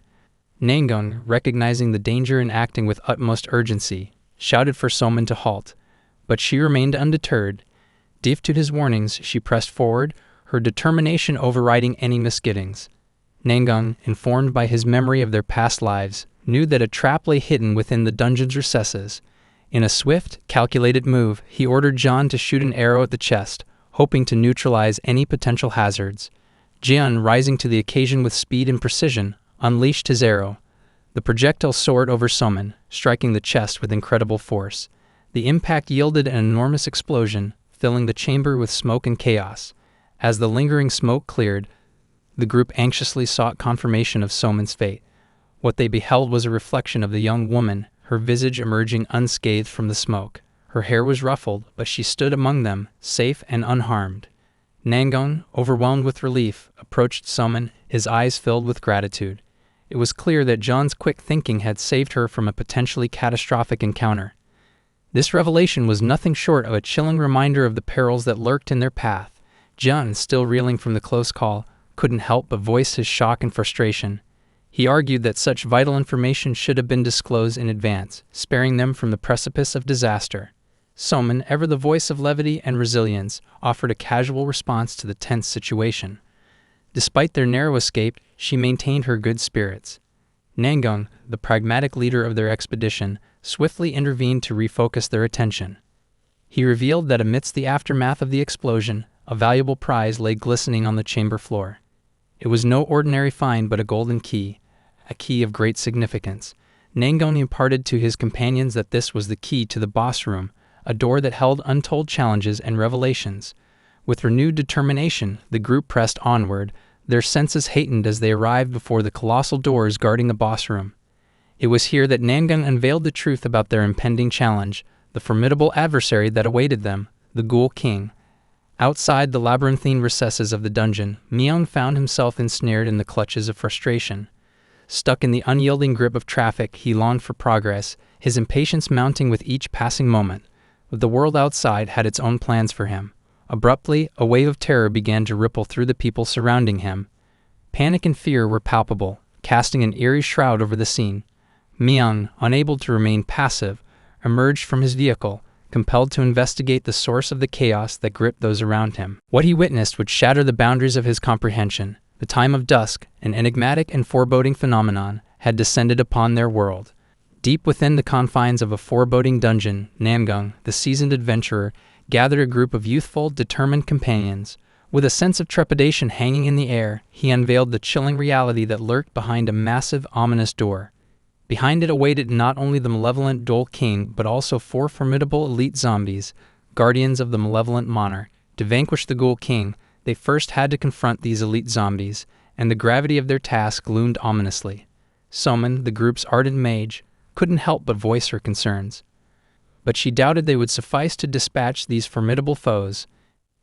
Namyung, recognizing the danger and acting with utmost urgency, shouted for Soman to halt, but she remained undeterred. Deaf to his warnings, she pressed forward, her determination overriding any misgivings. Namyung, informed by his memory of their past lives, knew that a trap lay hidden within the dungeon's recesses. In a swift, calculated move, he ordered John to shoot an arrow at the chest, hoping to neutralize any potential hazards. Jian, rising to the occasion with speed and precision, unleashed his arrow. The projectile soared over Soman, striking the chest with incredible force. The impact yielded an enormous explosion, filling the chamber with smoke and chaos. As the lingering smoke cleared, the group anxiously sought confirmation of Soman's fate. What they beheld was a reflection of the young woman, her visage emerging unscathed from the smoke. Her hair was ruffled, but she stood among them, safe and unharmed. Namyung, overwhelmed with relief, approached Soman, his eyes filled with gratitude. It was clear that John's quick thinking had saved her from a potentially catastrophic encounter. This revelation was nothing short of a chilling reminder of the perils that lurked in their path. John, still reeling from the close call, couldn't help but voice his shock and frustration. He argued that such vital information should have been disclosed in advance, sparing them from the precipice of disaster. Soman, ever the voice of levity and resilience, offered a casual response to the tense situation. Despite their narrow escape, she maintained her good spirits. Namyung, the pragmatic leader of their expedition, swiftly intervened to refocus their attention. He revealed that amidst the aftermath of the explosion, a valuable prize lay glistening on the chamber floor. It was no ordinary find but a golden key, a key of great significance. Namyung imparted to his companions that this was the key to the boss room, a door that held untold challenges and revelations. With renewed determination, the group pressed onward, their senses heightened as they arrived before the colossal doors guarding the boss room. It was here that Namyung unveiled the truth about their impending challenge, the formidable adversary that awaited them, the Ghoul King. Outside the labyrinthine recesses of the dungeon, Namyung found himself ensnared in the clutches of frustration. Stuck in the unyielding grip of traffic, he longed for progress, his impatience mounting with each passing moment. But the world outside had its own plans for him. Abruptly, a wave of terror began to ripple through the people surrounding him. Panic and fear were palpable, casting an eerie shroud over the scene. Namyung, unable to remain passive, emerged from his vehicle, compelled to investigate the source of the chaos that gripped those around him. What he witnessed would shatter the boundaries of his comprehension. The time of dusk, an enigmatic and foreboding phenomenon, had descended upon their world. Deep within the confines of a foreboding dungeon, Namyung, the seasoned adventurer, gathered a group of youthful, determined companions. With a sense of trepidation hanging in the air, he unveiled the chilling reality that lurked behind a massive, ominous door. Behind it awaited not only the malevolent Ghoul King, but also 4 formidable elite zombies, guardians of the malevolent monarch. To vanquish the Ghoul King, they first had to confront these elite zombies, and the gravity of their task loomed ominously. Soman, the group's ardent mage, couldn't help but voice her concerns. But she doubted they would suffice to dispatch these formidable foes.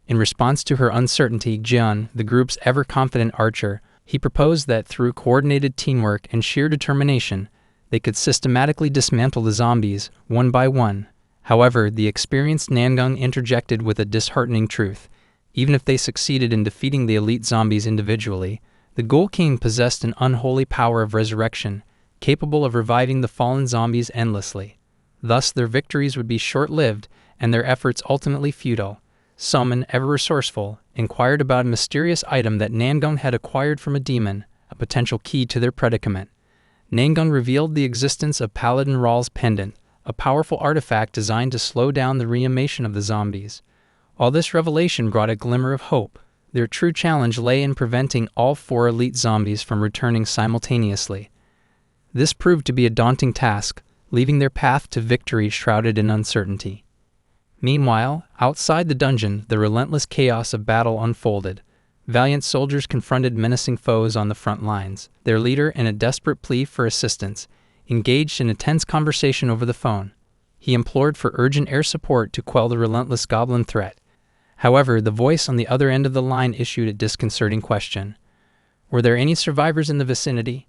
In response to her uncertainty, Jian, the group's ever-confident archer, he proposed that through coordinated teamwork and sheer determination, they could systematically dismantle the zombies, one by one. However, the experienced Namyung interjected with a disheartening truth. Even if they succeeded in defeating the elite zombies individually, the Ghoul King possessed an unholy power of resurrection, capable of reviving the fallen zombies endlessly. Thus, their victories would be short-lived, and their efforts ultimately futile. Soman, ever resourceful, inquired about a mysterious item that Namyung had acquired from a demon, a potential key to their predicament. Namyung revealed the existence of Paladin Ral's pendant, a powerful artifact designed to slow down the reanimation of the zombies. All this revelation brought a glimmer of hope. Their true challenge lay in preventing all 4 elite zombies from returning simultaneously. This proved to be a daunting task, leaving their path to victory shrouded in uncertainty. Meanwhile, outside the dungeon, the relentless chaos of battle unfolded. Valiant soldiers confronted menacing foes on the front lines, their leader, in a desperate plea for assistance, engaged in a tense conversation over the phone. He implored for urgent air support to quell the relentless goblin threat. However, the voice on the other end of the line issued a disconcerting question. Were there any survivors in the vicinity?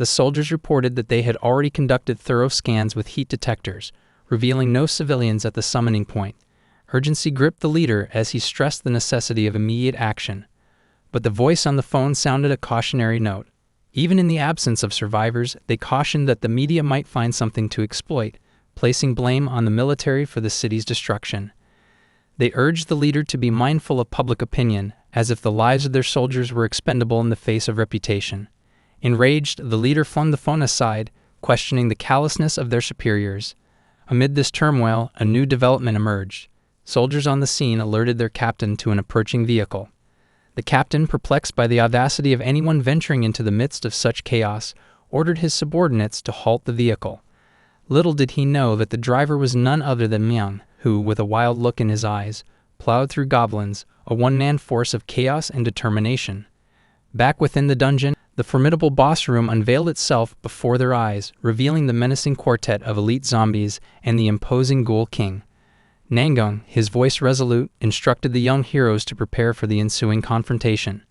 The soldiers reported that they had already conducted thorough scans with heat detectors, revealing no civilians at the summoning point. Urgency gripped the leader as he stressed the necessity of immediate action. But the voice on the phone sounded a cautionary note. Even in the absence of survivors, they cautioned that the media might find something to exploit, placing blame on the military for the city's destruction. They urged the leader to be mindful of public opinion, as if the lives of their soldiers were expendable in the face of reputation. Enraged, the leader flung the phone aside, questioning the callousness of their superiors. Amid this turmoil, a new development emerged. Soldiers on the scene alerted their captain to an approaching vehicle. The captain, perplexed by the audacity of anyone venturing into the midst of such chaos, ordered his subordinates to halt the vehicle. Little did he know that the driver was none other than Namyung, who, with a wild look in his eyes, plowed through goblins, a one-man force of chaos and determination. Back within the dungeon, the formidable boss room unveiled itself before their eyes, revealing the menacing quartet of elite zombies and the imposing Ghoul King. Namyung, his voice resolute, instructed the young heroes to prepare for the ensuing confrontation.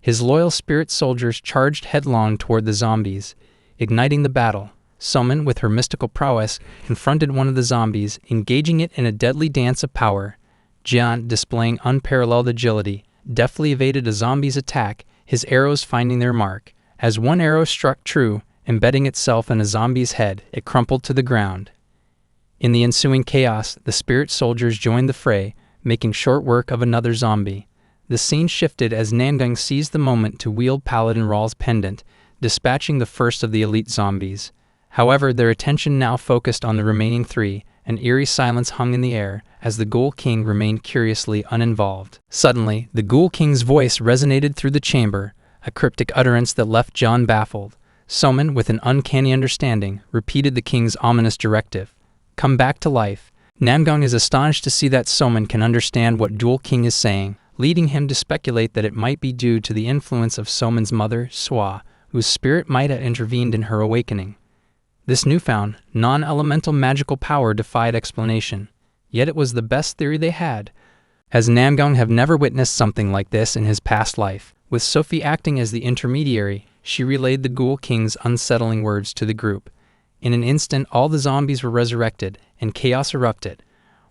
His loyal spirit soldiers charged headlong toward the zombies, igniting the battle. Somin, with her mystical prowess, confronted one of the zombies, engaging it in a deadly dance of power. Jian, displaying unparalleled agility, deftly evaded a zombie's attack, his arrows finding their mark. As one arrow struck true, embedding itself in a zombie's head, it crumpled to the ground. In the ensuing chaos, the spirit soldiers joined the fray, making short work of another zombie. The scene shifted as Namyung seized the moment to wield Paladin Rawl's pendant, dispatching the first of the elite zombies. However, their attention now focused on the remaining three. An eerie silence hung in the air, as the Ghoul King remained curiously uninvolved. Suddenly, the Ghoul King's voice resonated through the chamber, a cryptic utterance that left John baffled. Somin, with an uncanny understanding, repeated the king's ominous directive. Come back to life. Namyung is astonished to see that Somin can understand what Ghoul King is saying, leading him to speculate that it might be due to the influence of Somin's mother, Swa, whose spirit might have intervened in her awakening. This newfound, non-elemental magical power defied explanation, yet it was the best theory they had, as Namyung had never witnessed something like this in his past life. With Sophie acting as the intermediary, she relayed the Ghoul King's unsettling words to the group. In an instant, all the zombies were resurrected, and chaos erupted.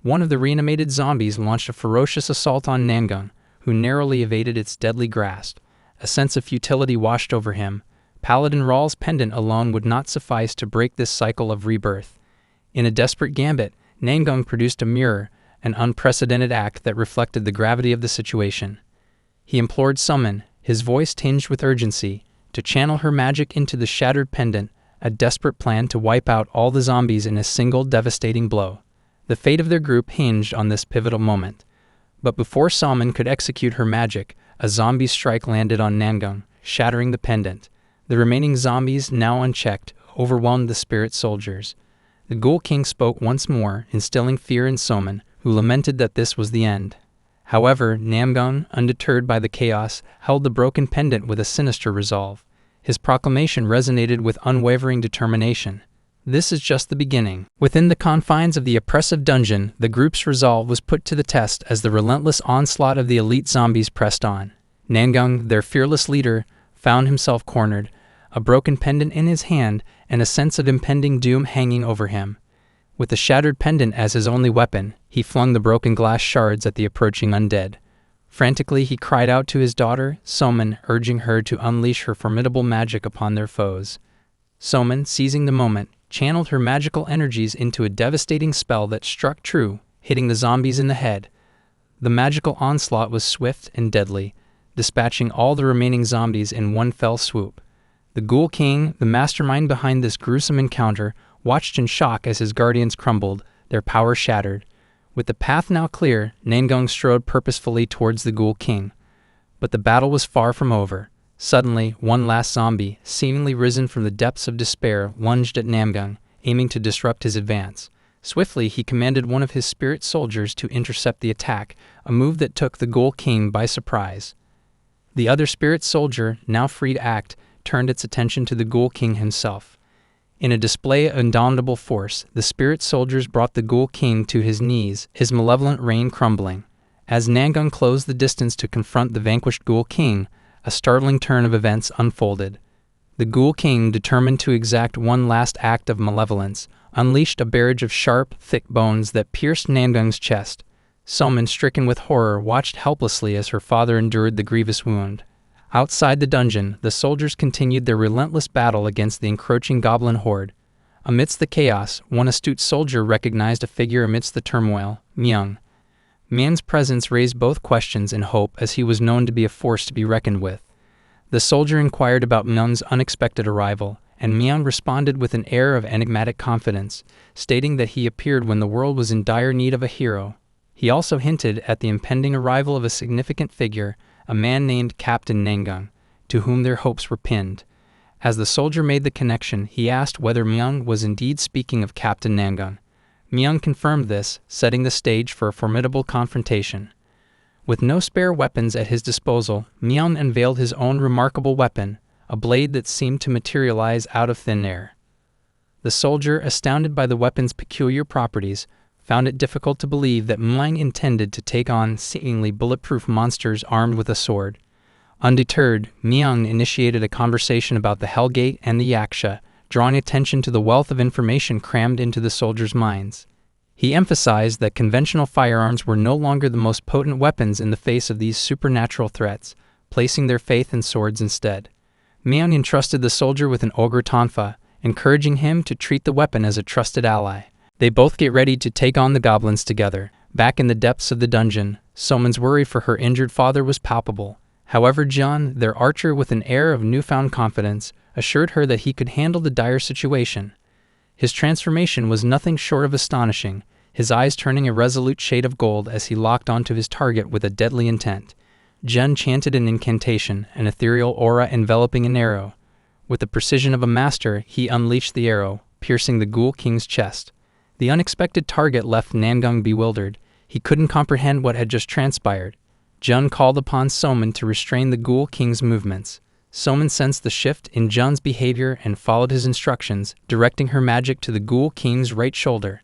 One of the reanimated zombies launched a ferocious assault on Namyung, who narrowly evaded its deadly grasp. A sense of futility washed over him. Paladin Rawl's pendant alone would not suffice to break this cycle of rebirth. In a desperate gambit, Namyung produced a mirror, an unprecedented act that reflected the gravity of the situation. He implored Somin, his voice tinged with urgency, to channel her magic into the shattered pendant, a desperate plan to wipe out all the zombies in a single devastating blow. The fate of their group hinged on this pivotal moment. But before Somin could execute her magic, a zombie strike landed on Namyung, shattering the pendant. The remaining zombies, now unchecked, overwhelmed the spirit soldiers. The Ghoul King spoke once more, instilling fear in Somin, who lamented that this was the end. However, Namyung, undeterred by the chaos, held the broken pendant with a sinister resolve. His proclamation resonated with unwavering determination. This is just the beginning. Within the confines of the oppressive dungeon, the group's resolve was put to the test as the relentless onslaught of the elite zombies pressed on. Namyung, their fearless leader, found himself cornered, a broken pendant in his hand and a sense of impending doom hanging over him. With the shattered pendant as his only weapon, he flung the broken glass shards at the approaching undead. Frantically, he cried out to his daughter, Somin, urging her to unleash her formidable magic upon their foes. Somin, seizing the moment, channeled her magical energies into a devastating spell that struck true, hitting the zombies in the head. The magical onslaught was swift and deadly, dispatching all the remaining zombies in one fell swoop. The Ghoul King, the mastermind behind this gruesome encounter, watched in shock as his guardians crumbled, their power shattered. With the path now clear, Namyung strode purposefully towards the Ghoul King. But the battle was far from over. Suddenly, one last zombie, seemingly risen from the depths of despair, lunged at Namyung, aiming to disrupt his advance. Swiftly, he commanded one of his spirit soldiers to intercept the attack, a move that took the Ghoul King by surprise. The other spirit soldier, now free to act, turned its attention to the Ghoul King himself. In a display of indomitable force, the spirit soldiers brought the Ghoul King to his knees, his malevolent reign crumbling. As Namyung closed the distance to confront the vanquished Ghoul King, a startling turn of events unfolded. The Ghoul King, determined to exact one last act of malevolence, unleashed a barrage of sharp, thick bones that pierced Namyung's chest. Somin, stricken with horror, watched helplessly as her father endured the grievous wound. Outside the dungeon, the soldiers continued their relentless battle against the encroaching goblin horde. Amidst the chaos, one astute soldier recognized a figure amidst the turmoil, Myung. Myung's presence raised both questions and hope, as he was known to be a force to be reckoned with. The soldier inquired about Myung's unexpected arrival, and Myung responded with an air of enigmatic confidence, stating that he appeared when the world was in dire need of a hero. He also hinted at the impending arrival of a significant figure, a man named Captain Namyung, to whom their hopes were pinned. As the soldier made the connection, he asked whether Myung was indeed speaking of Captain Namyung. Myung confirmed this, setting the stage for a formidable confrontation. With no spare weapons at his disposal, Myung unveiled his own remarkable weapon, a blade that seemed to materialize out of thin air. The soldier, astounded by the weapon's peculiar properties, found it difficult to believe that Myung intended to take on seemingly bulletproof monsters armed with a sword. Undeterred, Myung initiated a conversation about the Hellgate and the Yaksha, drawing attention to the wealth of information crammed into the soldiers' minds. He emphasized that conventional firearms were no longer the most potent weapons in the face of these supernatural threats, placing their faith in swords instead. Myung entrusted the soldier with an ogre tonfa, encouraging him to treat the weapon as a trusted ally. They both get ready to take on the goblins together. Back in the depths of the dungeon, Somin's worry for her injured father was palpable. However, John, their archer, with an air of newfound confidence, assured her that he could handle the dire situation. His transformation was nothing short of astonishing, his eyes turning a resolute shade of gold as he locked onto his target with a deadly intent. Jun chanted an incantation, an ethereal aura enveloping an arrow. With the precision of a master, he unleashed the arrow, piercing the Ghoul King's chest. The unexpected target left Namyung bewildered. He couldn't comprehend what had just transpired. Jun called upon Somin to restrain the Ghoul King's movements. Somin sensed the shift in Jun's behavior and followed his instructions, directing her magic to the Ghoul King's right shoulder.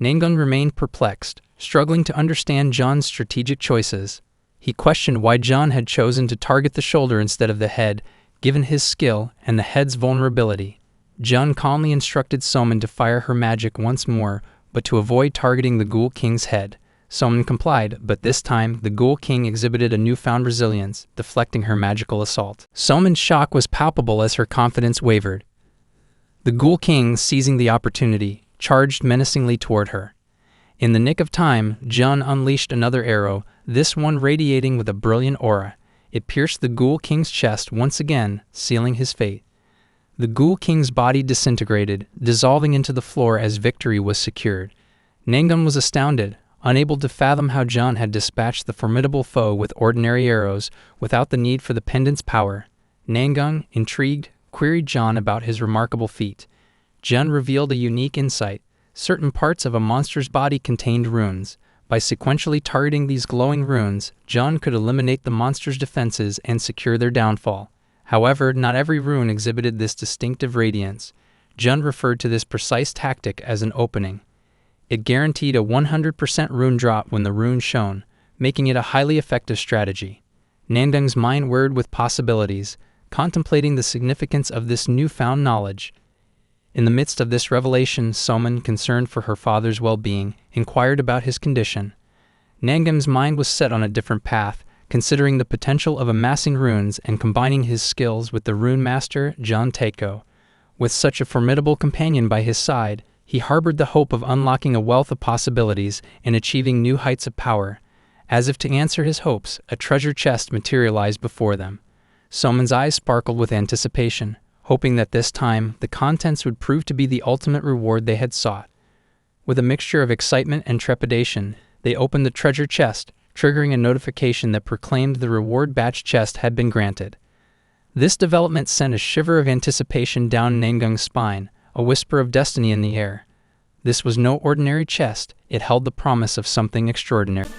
Namyung remained perplexed, struggling to understand Jun's strategic choices. He questioned why Jun had chosen to target the shoulder instead of the head, given his skill and the head's vulnerability. Jun calmly instructed Somin to fire her magic once more, but to avoid targeting the Ghoul King's head. Somin complied, but this time the Ghoul King exhibited a newfound resilience, deflecting her magical assault. Somin's shock was palpable as her confidence wavered. The Ghoul King, seizing the opportunity, charged menacingly toward her. In the nick of time, Jun unleashed another arrow, this one radiating with a brilliant aura. It pierced the Ghoul King's chest once again, sealing his fate. The Ghoul King's body disintegrated, dissolving into the floor as victory was secured. Namyung was astounded, unable to fathom how Jun had dispatched the formidable foe with ordinary arrows without the need for the pendant's power. Namyung, intrigued, queried Jun about his remarkable feat. Jun revealed a unique insight. Certain parts of a monster's body contained runes. By sequentially targeting these glowing runes, Jun could eliminate the monster's defenses and secure their downfall. However, not every rune exhibited this distinctive radiance. Jun referred to this precise tactic as an opening. It guaranteed a 100% rune drop when the rune shone, making it a highly effective strategy. Namyung's mind whirred with possibilities, contemplating the significance of this newfound knowledge. In the midst of this revelation, Somin, concerned for her father's well-being, inquired about his condition. Namyung's mind was set on a different path, considering the potential of amassing runes and combining his skills with the rune master, Jun Taeko. With such a formidable companion by his side, he harbored the hope of unlocking a wealth of possibilities and achieving new heights of power. As if to answer his hopes, a treasure chest materialized before them. Somin's eyes sparkled with anticipation, hoping that this time the contents would prove to be the ultimate reward they had sought. With a mixture of excitement and trepidation, they opened the treasure chest, triggering a notification that proclaimed the reward batch chest had been granted. This development sent a shiver of anticipation down Namyung's spine, a whisper of destiny in the air. This was no ordinary chest, it held the promise of something extraordinary.